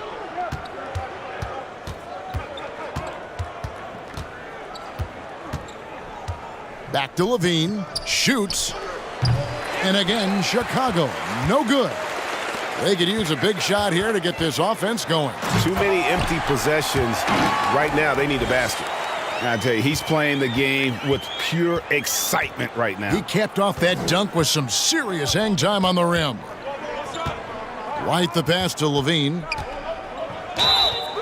Back to Levine. Shoots. And again, Chicago. No good. They could use a big shot here to get this offense going. Too many empty possessions. Right now, they need a basket. And I tell you, he's playing the game with pure excitement right now. He capped off that dunk with some serious hang time on the rim. White the pass to Levine.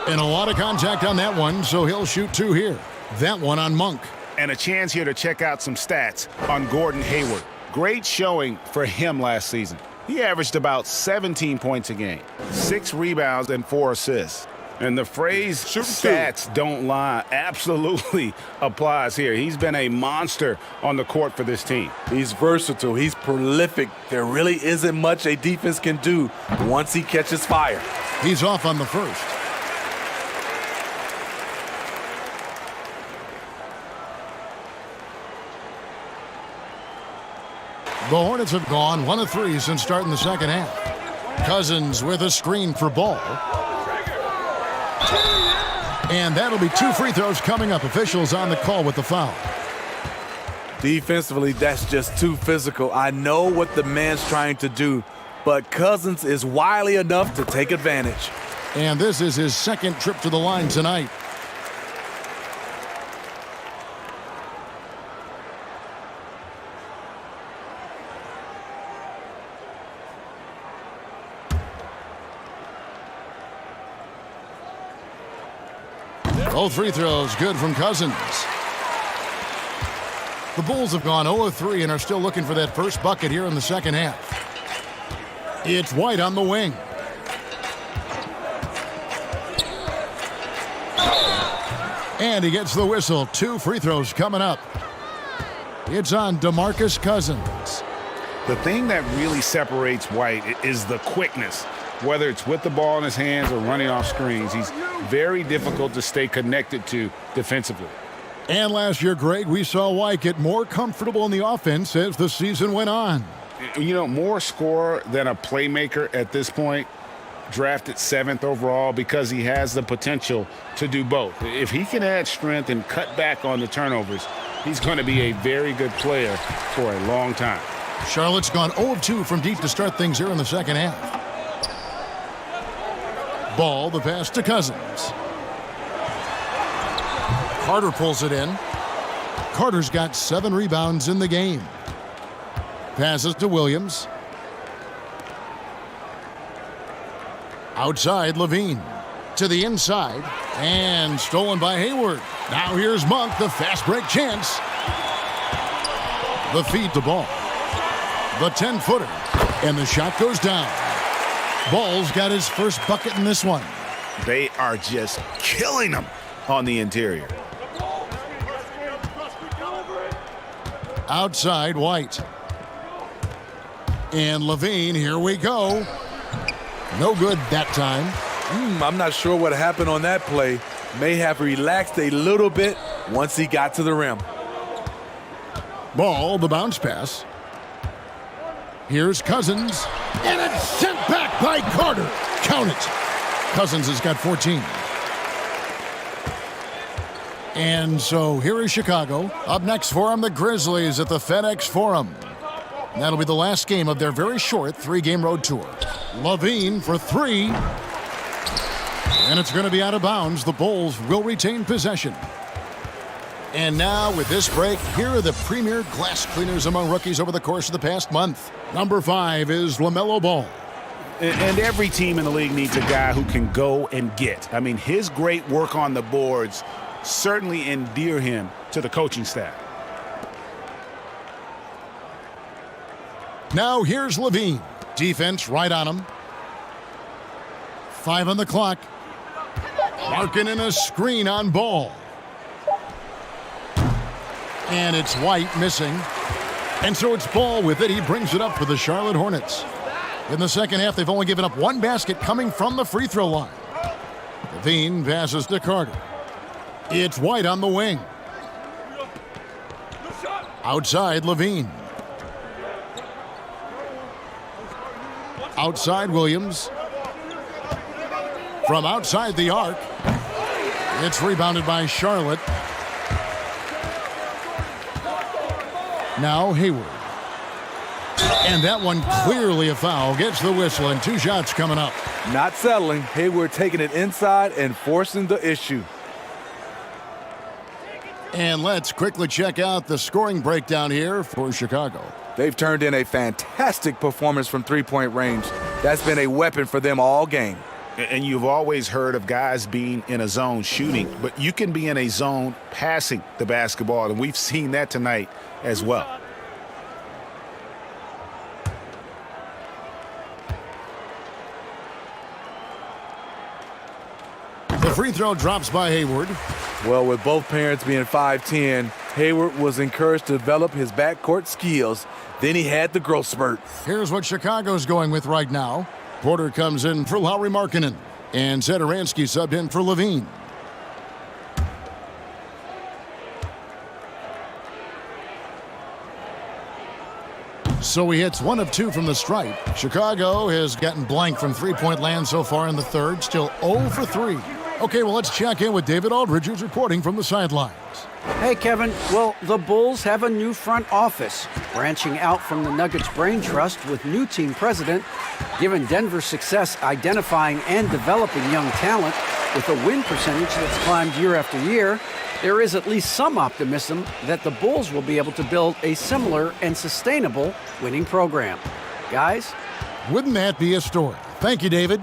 And a lot of contact on that one, so he'll shoot 2 here. That one on Monk. And a chance here to check out some stats on Gordon Hayward. Great showing for him last season. He averaged about 17 points a game, 6 rebounds and 4 assists. And the phrase stats don't lie absolutely applies here. He's been a monster on the court for this team. He's versatile. He's prolific. There really isn't much a defense can do once he catches fire. He's off on the first. The Hornets have gone 1 of 3 since starting the second half. Cousins with a screen for Ball. And that'll be 2 free throws coming up. Officials on the call with the foul. Defensively, that's just too physical. I know what the man's trying to do, but Cousins is wily enough to take advantage. And this is his 2nd trip to the line tonight. Both free throws good from Cousins. The Bulls have gone 0 of 3 and are still looking for that first bucket here in the second half. It's White on the wing. And he gets the whistle. 2 free throws coming up. It's on DeMarcus Cousins. The thing that really separates White is the quickness. Whether it's with the ball in his hands or running off screens, he's very difficult to stay connected to defensively. And last year, Greg, we saw White get more comfortable in the offense as the season went on. You know, more scorer than a playmaker at this point. Drafted 7th overall because he has the potential to do both. If he can add strength and cut back on the turnovers, he's going to be a very good player for a long time. Charlotte's gone 0 of 2 from deep to start things here in the second half. Ball, the pass to Cousins. Carter pulls it in. Carter's got 7 rebounds in the game. Passes to Williams. Outside, Levine. To the inside. And stolen by Hayward. Now here's Monk, the fast break chance. The feed to Ball. The 10-footer. And the shot goes down. Ball's got his first bucket in this one. They are just killing him on the interior. Outside, White. And Levine, here we go. No good that time. I'm not sure what happened on that play. May have relaxed a little bit once he got to the rim. Ball, the bounce pass. Here's Cousins. And it's sent back by Carter. Count it. Cousins has got 14. And so here is Chicago. Up next for them, the Grizzlies at the FedEx Forum. That'll be the last game of their very short 3-game road tour. Levine for 3. And it's going to be out of bounds. The Bulls will retain possession. And now, with this break, here are the premier glass cleaners among rookies over the course of the past month. Number 5 is LaMelo Ball. And every team in the league needs a guy who can go and get. I mean, his great work on the boards certainly endear him to the coaching staff. Now here's Levine. Defense right on him. 5 on the clock. Marking in a screen on Ball. And it's White missing. And so it's Ball with it. He brings it up for the Charlotte Hornets. In the second half, they've only given up 1 basket coming from the free throw line. Levine passes to Carter. It's White on the wing. Outside, Levine. Outside, Williams. From outside the arc. It's rebounded by Charlotte. Now Hayward. And that one clearly a foul. Gets the whistle and 2 shots coming up. Not settling. Hayward taking it inside and forcing the issue. And let's quickly check out the scoring breakdown here for Chicago. They've turned in a fantastic performance from 3-point range. That's been a weapon for them all game. And you've always heard of guys being in a zone shooting, but you can be in a zone passing the basketball, and we've seen that tonight as well. The free throw drops by Hayward. Well, with both parents being 5'10", Hayward was encouraged to develop his backcourt skills. Then he had the growth spurt. Here's what Chicago's going with right now. Porter comes in for Lauri Markkanen. And Satoransky subbed in for Levine. So he hits 1 of 2 from the stripe. Chicago has gotten blank from 3-point land so far in the third. Still 0 for 3. Okay, well, let's check in with David Aldridge, who's reporting from the sidelines. Hey, Kevin. Well, the Bulls have a new front office, branching out from the Nuggets Brain Trust with new team president. Given Denver's success identifying and developing young talent with a win percentage that's climbed year after year, there is at least some optimism that the Bulls will be able to build a similar and sustainable winning program. Guys? Wouldn't that be a story? Thank you, David.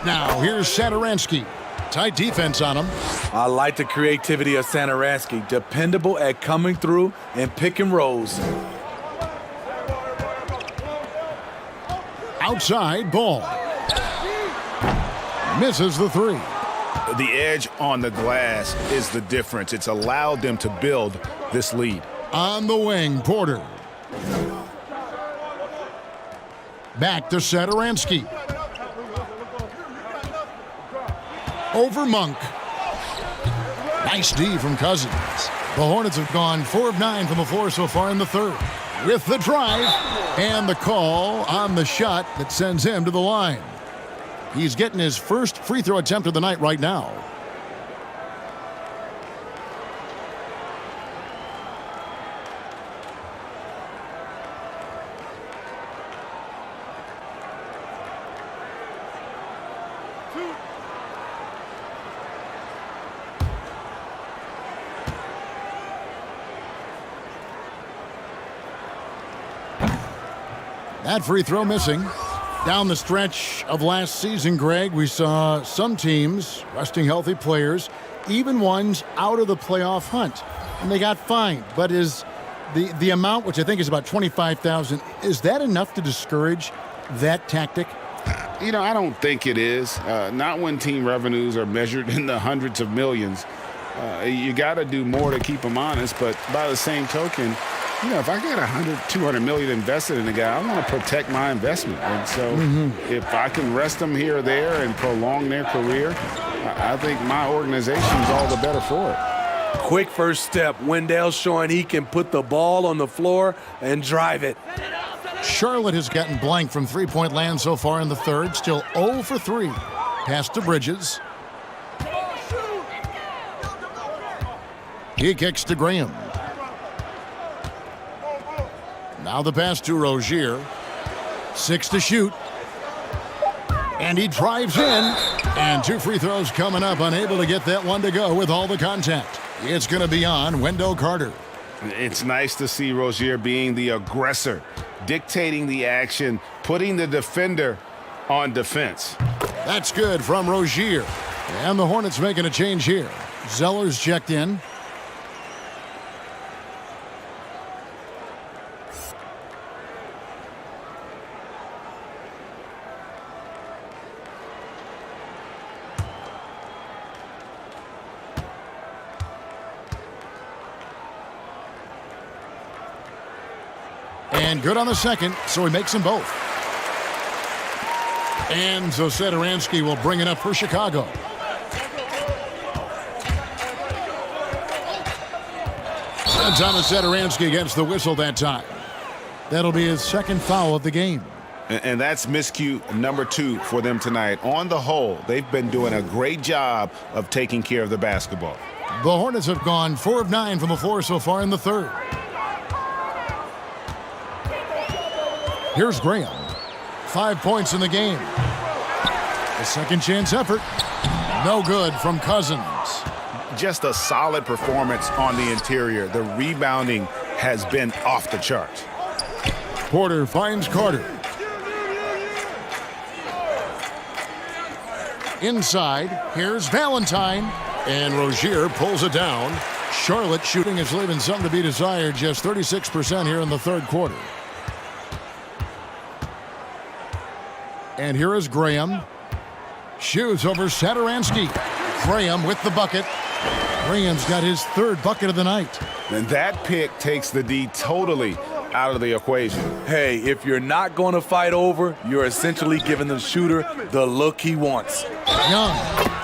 Now here's Satoransky. Tight defense on him. I like the creativity of Satoransky. Dependable at coming through and pick and rolls. Outside ball. Misses the three. The edge on the glass is the difference. It's allowed them to build this lead. On the wing, Porter. Back to Satoransky. Over Monk. Nice D from Cousins. The Hornets have gone 4 of 9 from the floor so far in the third. With the drive and the call on the shot that sends him to the line. He's getting his first free throw attempt of the night right now. That free throw missing. Down the stretch of last season, Greg, we saw some teams resting healthy players, even ones out of the playoff hunt, and they got fined. But is the amount, which I think is about $25,000, is that enough to discourage that tactic? You know, I don't think it is. Not when team revenues are measured in the hundreds of millions. You got to do more to keep them honest, but by the same token, you know, if I got $200 million invested in a guy, I want to protect my investment. And so if I can rest them here or there and prolong their career, I think my organization is all the better for it. Quick first step. Wendell showing he can put the ball on the floor and drive it. Charlotte has gotten blank from three-point land so far in the third. Still 0 for 3. Pass to Bridges. He kicks to Graham. Now the pass to Rozier. 6 to shoot. And he drives in. And 2 free throws coming up. Unable to get that one to go with all the contact. It's going to be on Wendell Carter. It's nice to see Rozier being the aggressor, dictating the action, putting the defender on defense. That's good from Rozier. And the Hornets making a change here. Zeller's checked in. And good on the second, so he makes them both. And so Satoransky will bring it up for Chicago. And Thomas Satoransky gets the whistle that time. That'll be his second foul of the game. And that's miscue number 2 for them tonight. On the whole, they've been doing a great job of taking care of the basketball. The Hornets have gone 4 of 9 from the floor so far in the third. Here's Graham. 5 points in the game. A second chance effort. No good from Cousins. Just a solid performance on the interior. The rebounding has been off the charts. Porter finds Carter. Inside, here's Valentine. And Rozier pulls it down. Charlotte shooting is leaving something to be desired. Just 36% here in the third quarter. And here is Graham. Shoots over Satoransky. Graham with the bucket. Graham's got his 3rd bucket of the night. And that pick takes the D totally out of the equation. Hey, if you're not going to fight over, you're essentially giving the shooter the look he wants. Young.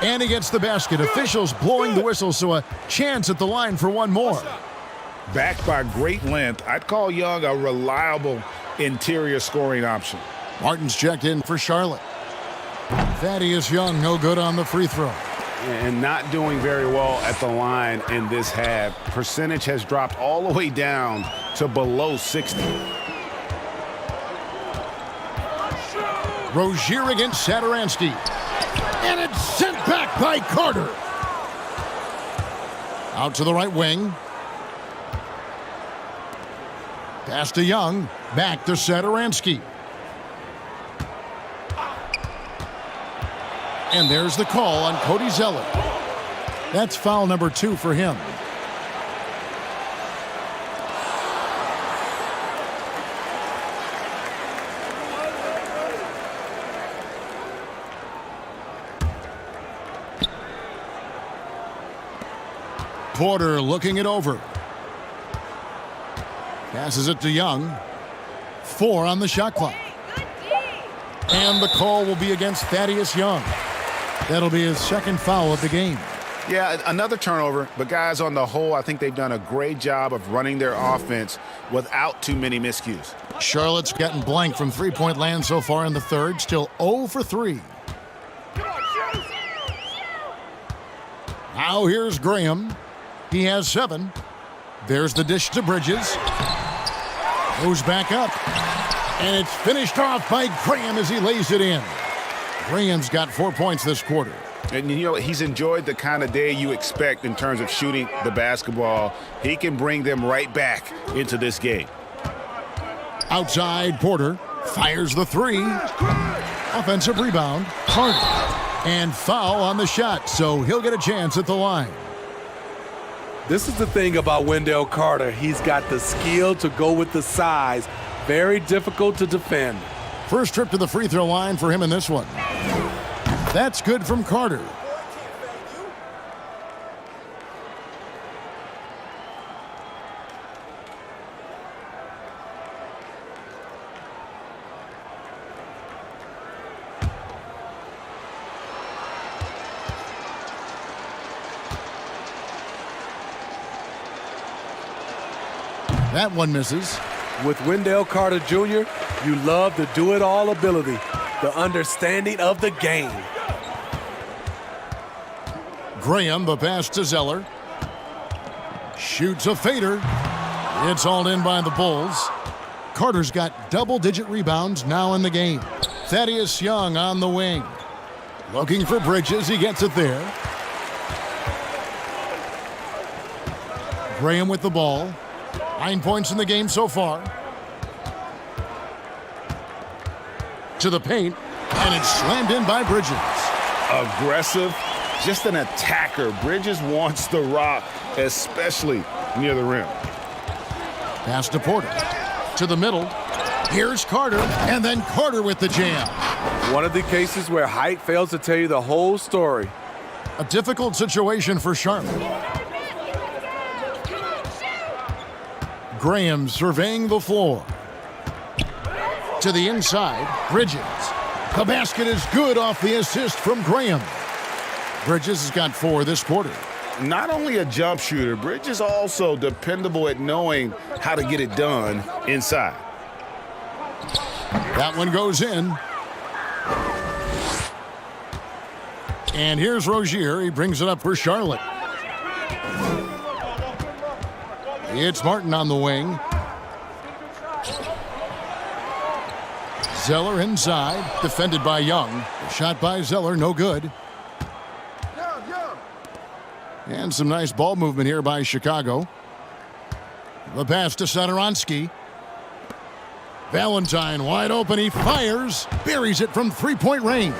And he gets the basket. Officials blowing the whistle, so a chance at the line for one more. Backed by great length, I'd call Young a reliable interior scoring option. Martin's checked in for Charlotte. Thaddeus Young, no good on the free throw. And not doing very well at the line in this half. Percentage has dropped all the way down to below 60. Rozier against Satoransky. And it's sent back by Carter. Out to the right wing. Pass to Young. Back to Satoransky. And there's the call on Cody Zeller. That's foul number 2 for him. Porter looking it over. Passes it to Young. 4 on the shot clock. And the call will be against Thaddeus Young. That'll be his second foul of the game. Yeah, another turnover, but guys, on the whole, I think they've done a great job of running their offense without too many miscues. Charlotte's gotten blank from three-point land so far in the third, still 0 for 3. Now here's Graham. He has 7. There's the dish to Bridges. Goes back up. And it's finished off by Graham as he lays it in. Graham's got 4 points this quarter. And, you know, he's enjoyed the kind of day you expect in terms of shooting the basketball. He can bring them right back into this game. Outside, Porter fires the 3. Offensive rebound, Carter. And foul on the shot, so he'll get a chance at the line. This is the thing about Wendell Carter. He's got the skill to go with the size. Very difficult to defend. First trip to the free throw line for him in this one. That's good from Carter. That one misses. With Wendell Carter Jr., you love the do-it-all ability, the understanding of the game. Graham, the pass to Zeller. Shoots a fader. It's all in by the Bulls. Carter's got double-digit rebounds now in the game. Thaddeus Young on the wing. Looking for Bridges. He gets it there. Graham with the ball. 9 points in the game so far. To the paint, and it's slammed in by Bridges. Aggressive, just an attacker. Bridges wants the rock, especially near the rim. Pass to Porter. To the middle. Here's Carter, and then Carter with the jam. One of the cases where height fails to tell you the whole story. A difficult situation for Charlotte. Graham surveying the floor. To the inside, Bridges. The basket is good off the assist from Graham. Bridges has got 4 this quarter. Not only a jump shooter, Bridges also dependable at knowing how to get it done inside. That one goes in. And here's Rozier. He brings it up for Charlotte. It's Martin on the wing. Zeller inside, defended by Young. Shot by Zeller, no good. And some nice ball movement here by Chicago. The pass to Satoransky. Valentine wide open, he fires. Buries it from three-point range.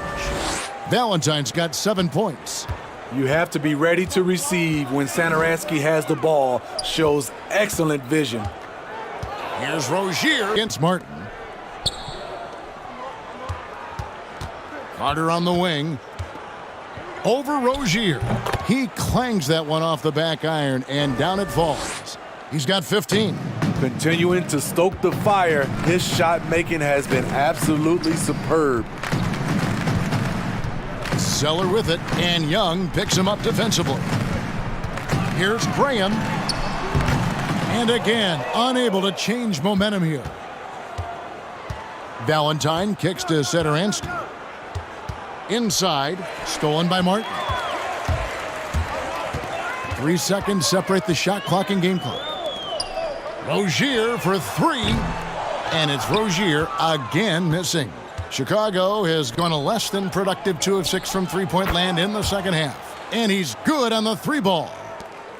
Valentine's got 7 points. You have to be ready to receive when Satoransky has the ball. Shows excellent vision. Here's Rozier against Martin. Carter on the wing. Over Rozier. He clangs that one off the back iron, and down it falls. He's got 15. Continuing to stoke the fire, his shot making has been absolutely superb. Zeller with it, and Young picks him up defensively. Here's Graham. And again, unable to change momentum here. Valentine kicks to Satoransky. Inside, stolen by Martin. 3 seconds separate the shot clock and game clock. Rozier for 3, and it's Rozier again missing. Chicago has gone a less than productive 2 of 6 from three-point land in the second half. And he's good on the 3-ball.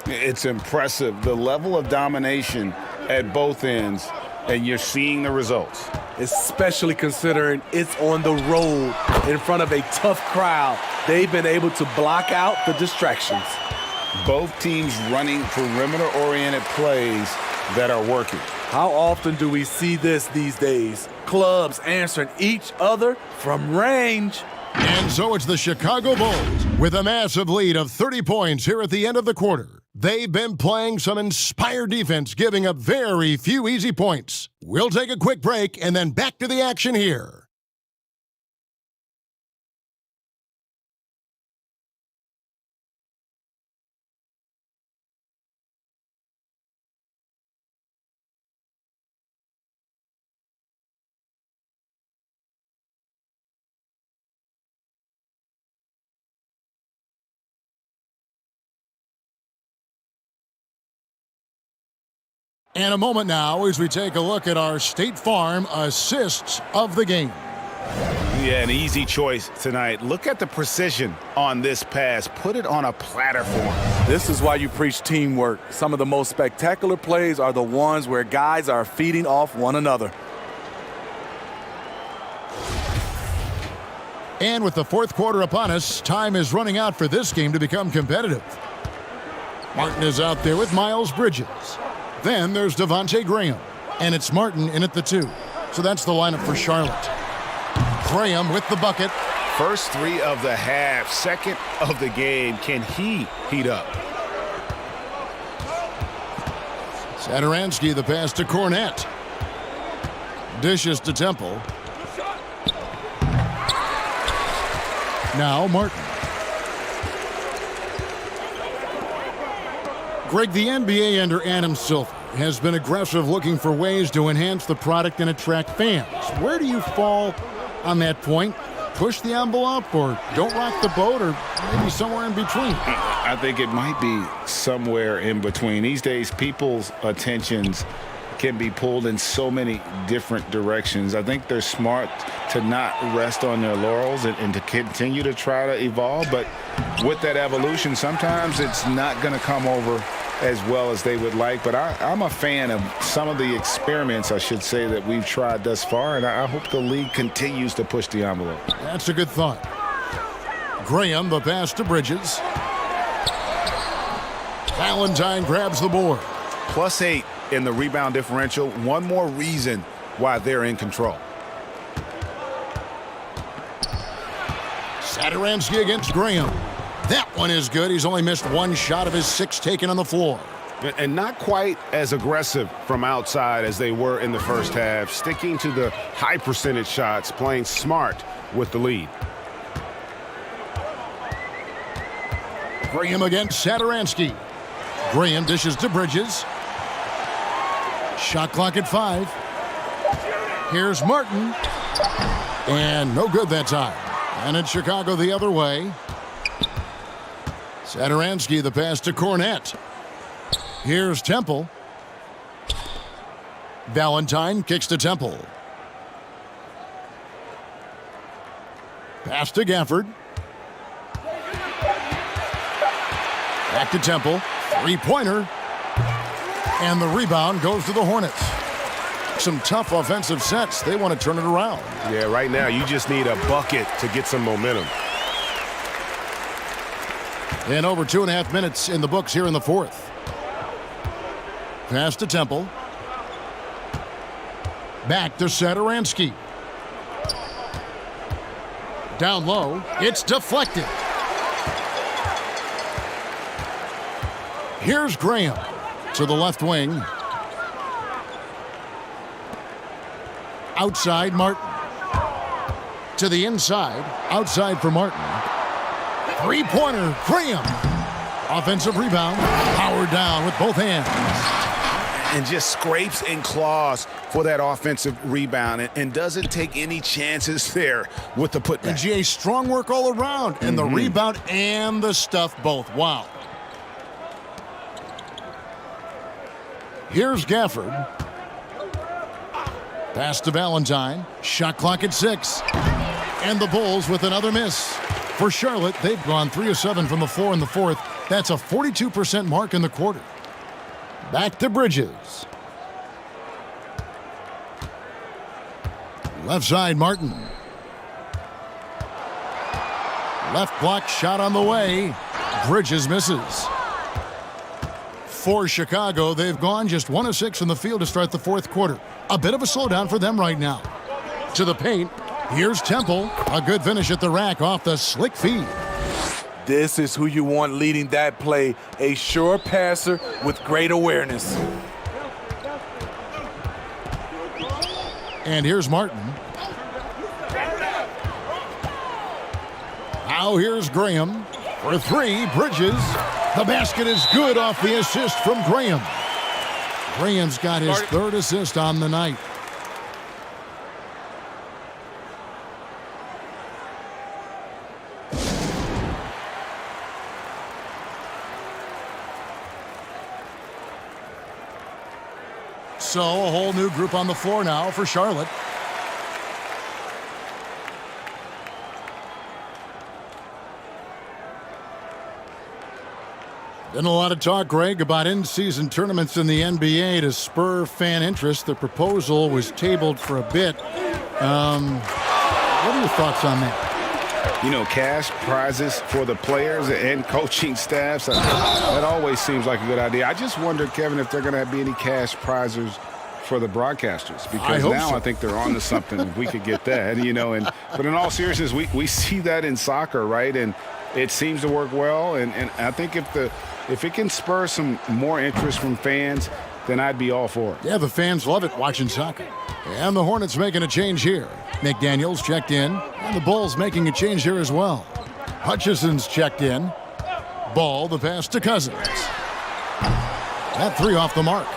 It's impressive, the level of domination at both ends, and you're seeing the results. especially considering it's on the road in front of a tough crowd. They've been able to block out the distractions. Both teams running perimeter-oriented plays that are working. How often do we see this these days? Clubs answering each other from range. And so it's the Chicago Bulls with a massive lead of 30 points here at the end of the quarter. They've been playing some inspired defense, giving up very few easy points. We'll take a quick break and then back to the action here. And a moment now as we take a look at our State Farm assists of the game. Yeah, an easy choice tonight. Look at the precision on this pass. Put it on a platter for him. This is why you preach teamwork. Some of the most spectacular plays are the ones where guys are feeding off one another. And with the fourth quarter upon us, time is running out for this game to become competitive. Martin is out there with Miles Bridges. Then there's Devontae Graham, and it's Martin in at the 2. So that's the lineup for Charlotte. Graham with the bucket. First 3 of the half, second of the game. Can he heat up? Satoransky, the pass to Cornette. Dishes to Temple. Now Martin. Greg, the NBA under Adam Silver has been aggressive looking for ways to enhance the product and attract fans. Where do you fall on that point? Push the envelope or don't rock the boat or maybe somewhere in between? I think it might be somewhere in between. These days, people's attentions can be pulled in so many different directions. I think they're smart to not rest on their laurels and to continue to try to evolve. But with that evolution, sometimes it's not going to come over as well as they would like. But I'm a fan of some of the experiments, I should say, that we've tried thus far, and I hope the league continues to push the envelope. That's a good thought. Graham, the pass to Bridges. Valentine grabs the board. +8 in the rebound differential. One more reason why they're in control. Satoransky against Graham. That one is good. He's only missed 1 shot of his 6 taken on the floor. And not quite as aggressive from outside as they were in the first half. Sticking to the high percentage shots, playing smart with the lead. Graham against Satoransky. Graham dishes to Bridges. Shot clock at 5. Here's Martin. And no good that time. And it's Chicago the other way. Satoransky, the pass to Cornette. Here's Temple. Valentine kicks to Temple. Pass to Gafford. Back to Temple. 3-pointer. And the rebound goes to the Hornets. Some tough offensive sets. They want to turn it around. Yeah, right now you just need a bucket to get some momentum. And over 2.5 minutes in the books here in the fourth. Pass to Temple. Back to Satoransky. Down low. It's deflected. Here's Graham to the left wing. Outside Martin. To the inside. Outside for Martin. 3-pointer, Graham. Offensive rebound, powered down with both hands. And just scrapes and claws for that offensive rebound and doesn't take any chances there with the putback. And GA, strong work all around. And the rebound and the stuff both. Wow. Here's Gafford. Pass to Valentine. Shot clock at 6. And the Bulls with another miss. For Charlotte, they've gone 3 of 7 from the floor in the fourth. That's a 42% mark in the quarter. Back to Bridges. Left side, Martin. Left block shot on the way. Bridges misses. For Chicago, they've gone just 1 of 6 in the field to start the fourth quarter. A bit of a slowdown for them right now. To the paint. Here's Temple. A good finish at the rack off the slick feed. This is who you want leading that play. A sure passer with great awareness. And here's Martin. Now here's Graham. For 3, Bridges. The basket is good off the assist from Graham. Graham's got his 3rd assist on the night. So a whole new group on the floor now for Charlotte. Been a lot of talk, Greg, about in-season tournaments in the NBA to spur fan interest. The proposal was tabled for a bit. What are your thoughts on that? You know, cash prizes for the players and coaching staffs, that always seems like a good idea. I just wonder, Kevin, if they're going to be any cash prizes for the broadcasters, because I think they're on to something if we could get that, you know. But in all seriousness, we see that in soccer, right? And it seems to work well, and I think if it can spur some more interest from fans, then I'd be all for it. Yeah, the fans love it watching soccer. And the Hornets making a change here. McDaniels checked in, and the Bulls making a change here as well. Hutchison's checked in. Ball, the pass to Cousins. That 3 off the mark.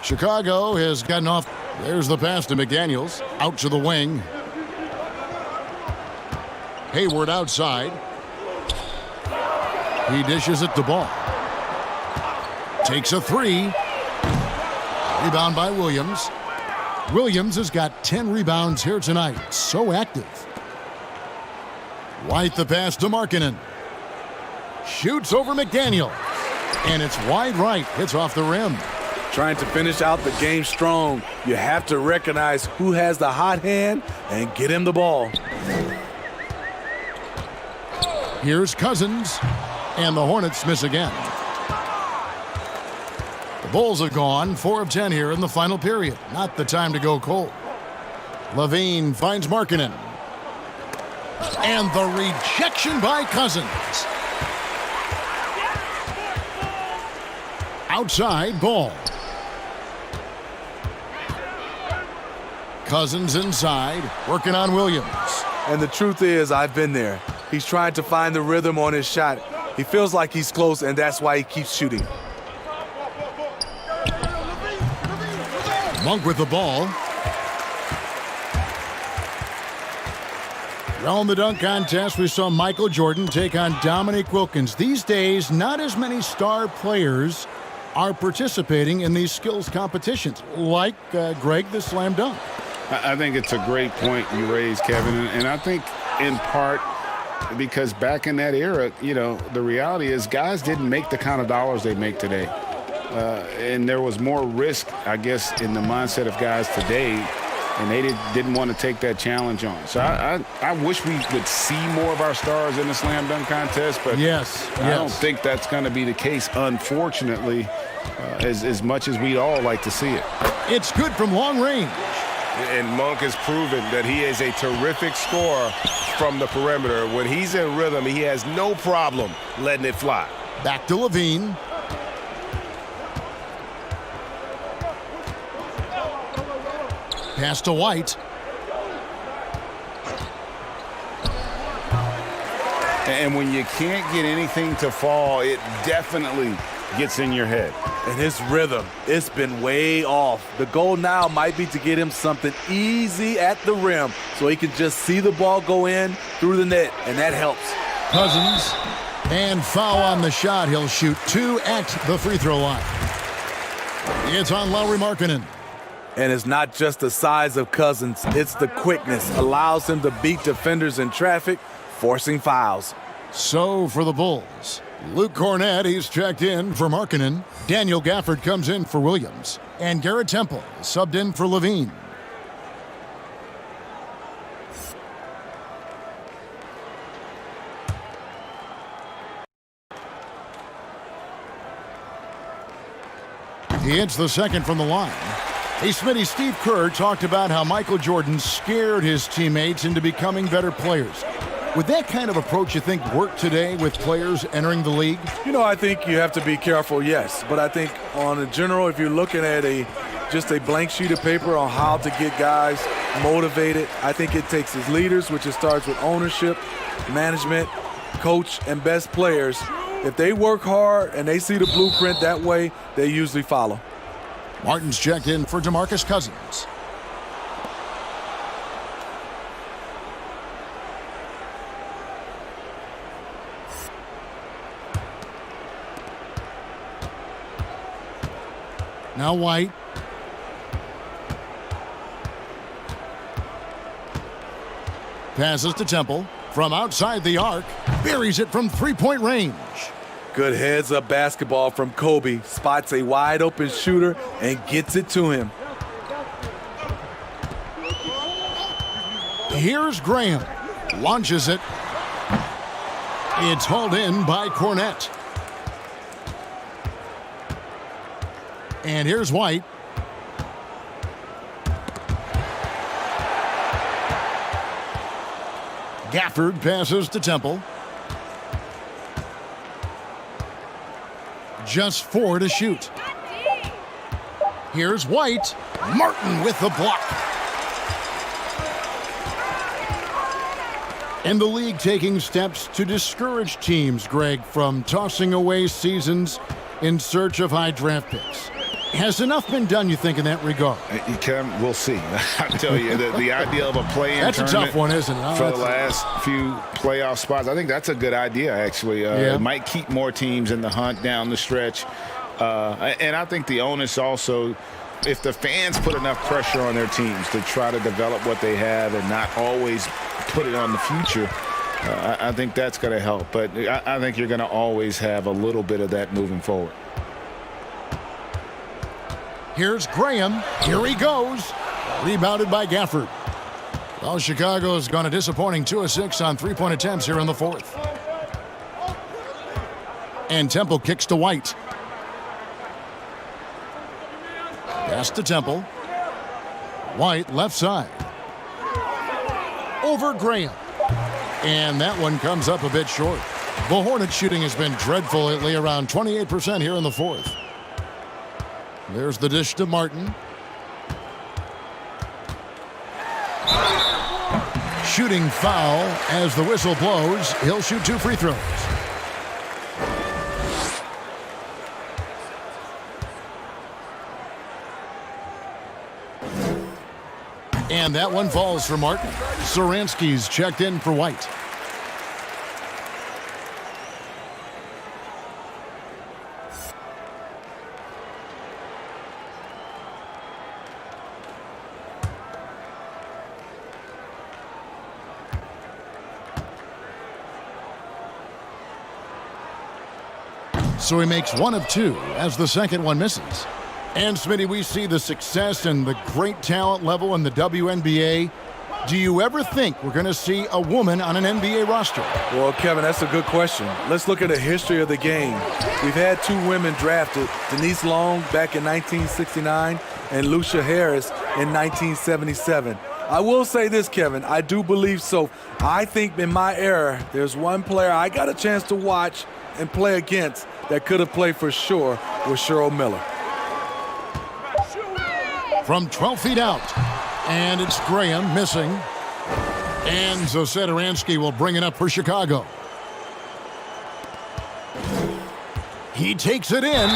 Chicago has gotten off. There's the pass to McDaniels. Out to the wing. Hayward outside. He dishes it to Ball. Takes a 3. Rebound by Williams. Williams has got 10 rebounds here tonight. So active. White the pass to Markkanen. Shoots over McDaniel. And it's wide right. Hits off the rim. Trying to finish out the game strong. You have to recognize who has the hot hand and get him the ball. Here's Cousins. And the Hornets miss again. The Bulls have gone 4 of 10 here in the final period. Not the time to go cold. Levine finds Markkanen. And the rejection by Cousins. Outside, Ball. Cousins inside, working on Williams. And the truth is, I've been there. He's trying to find the rhythm on his shot. He feels like he's close, and that's why he keeps shooting. Monk with the ball. Well, in the dunk contest, we saw Michael Jordan take on Dominique Wilkins. These days, not as many star players are participating in these skills competitions, like Greg, the slam dunk. I think it's a great point you raised, Kevin, and I think in part because back in that era, you know, the reality is guys didn't make the kind of dollars they make today. And there was more risk, I guess, in the mindset of guys today, and they didn't want to take that challenge on. So I wish we would see more of our stars in the slam dunk contest, but I don't think that's going to be the case, unfortunately, as much as we'd all like to see it. It's good from long range. And Monk has proven that he is a terrific scorer from the perimeter. When he's in rhythm, he has no problem letting it fly. Back to Levine. Pass to White. And when you can't get anything to fall, it definitely gets in your head. And his rhythm, it's been way off. The goal now might be to get him something easy at the rim so he can just see the ball go in through the net, and that helps. Cousins, and foul on the shot. He'll shoot 2 at the free throw line. It's on Lauri Markkanen. And it's not just the size of Cousins, it's the quickness. Allows him to beat defenders in traffic, forcing fouls. So for the Bulls, Luke Cornett, he's checked in for Markkanen. Daniel Gafford comes in for Williams. And Garrett Temple subbed in for Levine. He hits the second from the line. Hey, Smitty, Steve Kerr talked about how Michael Jordan scared his teammates into becoming better players. Would that kind of approach, you think, work today with players entering the league? You know, I think you have to be careful, yes. But I think on a general, if you're looking at just a blank sheet of paper on how to get guys motivated, I think it takes his leaders, which it starts with ownership, management, coach, and best players. If they work hard and they see the blueprint that way, they usually follow. Martin's checked in for DeMarcus Cousins. Now White. Passes to Temple. From outside the arc, buries it from three-point range. Good heads-up basketball from Kobe. Spots a wide-open shooter and gets it to him. Here's Graham. Launches it. It's hauled in by Cornette. And here's White. Gafford passes to Temple. Just 4 to shoot. Here's White. Martin with the block. And the league taking steps to discourage teams, Greg, from tossing away seasons in search of high draft picks. Has enough been done, you think, in that regard? We'll see. I tell you, the idea of a play-in that's a tough one, isn't it? For the last few playoff spots, I think that's a good idea, actually. It might keep more teams in the hunt down the stretch. And I think the onus also, if the fans put enough pressure on their teams to try to develop what they have and not always put it on the future, I think that's going to help. But I think you're going to always have a little bit of that moving forward. Here's Graham. Here he goes. Rebounded by Gafford. Well, Chicago's gone a disappointing 2 of 6 on three-point attempts here in the fourth. And Temple kicks to White. Pass to Temple. White left side. Over Graham. And that one comes up a bit short. The Hornets shooting has been dreadful lately, around 28% here in the fourth. There's the dish to Martin. Shooting foul as the whistle blows. He'll shoot 2 free throws. And that one falls for Martin. Saransky's checked in for White. So he makes 1 of 2 as the second one misses. And Smitty, we see the success and the great talent level in the WNBA. Do you ever think we're going to see a woman on an NBA roster? Well, Kevin, that's a good question. Let's look at the history of the game. We've had 2 women drafted, Denise Long back in 1969 and Lucia Harris in 1977. I will say this, Kevin, I do believe so. I think in my era, there's one player I got a chance to watch and play against that could have played for sure was Cheryl Miller. From 12 feet out, and it's Graham missing. And so Satoransky will bring it up for Chicago. He takes it in.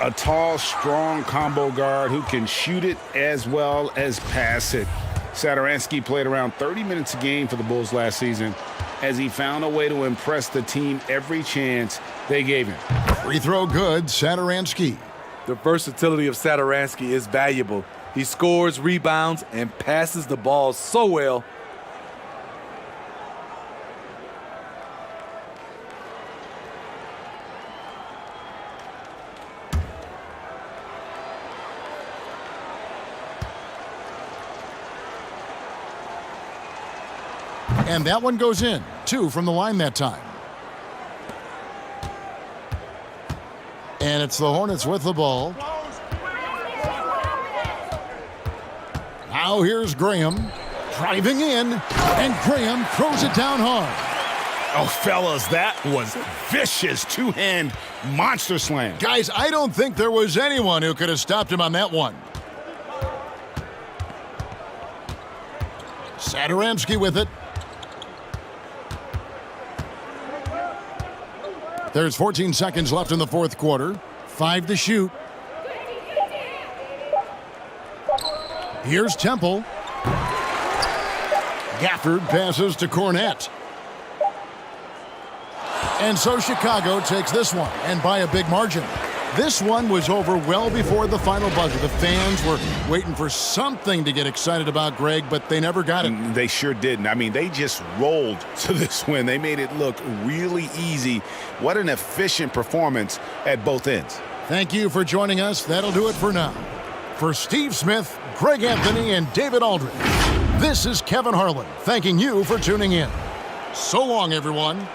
A tall, strong combo guard who can shoot it as well as pass it. Satoransky played around 30 minutes a game for the Bulls last season as he found a way to impress the team every chance they gave him. Free throw good, Satoransky. The versatility of Satoransky is valuable. He scores, rebounds, and passes the ball so well. And that one goes in. 2 from the line that time. And it's the Hornets with the ball. Now here's Graham driving in, and Graham throws it down hard. Oh, fellas, that was vicious two-hand monster slam. Guys, I don't think there was anyone who could have stopped him on that one. Satoransky with it. There's 14 seconds left in the fourth quarter. 5 to shoot. Here's Temple. Gafford passes to Cornette. And so Chicago takes this one, and by a big margin. This one was over well before the final buzzer. The fans were waiting for something to get excited about, Greg, but they never got it. They sure didn't. I mean, they just rolled to this win. They made it look really easy. What an efficient performance at both ends. Thank you for joining us. That'll do it for now. For Steve Smith, Greg Anthony, and David Aldridge, this is Kevin Harlan thanking you for tuning in. So long, everyone.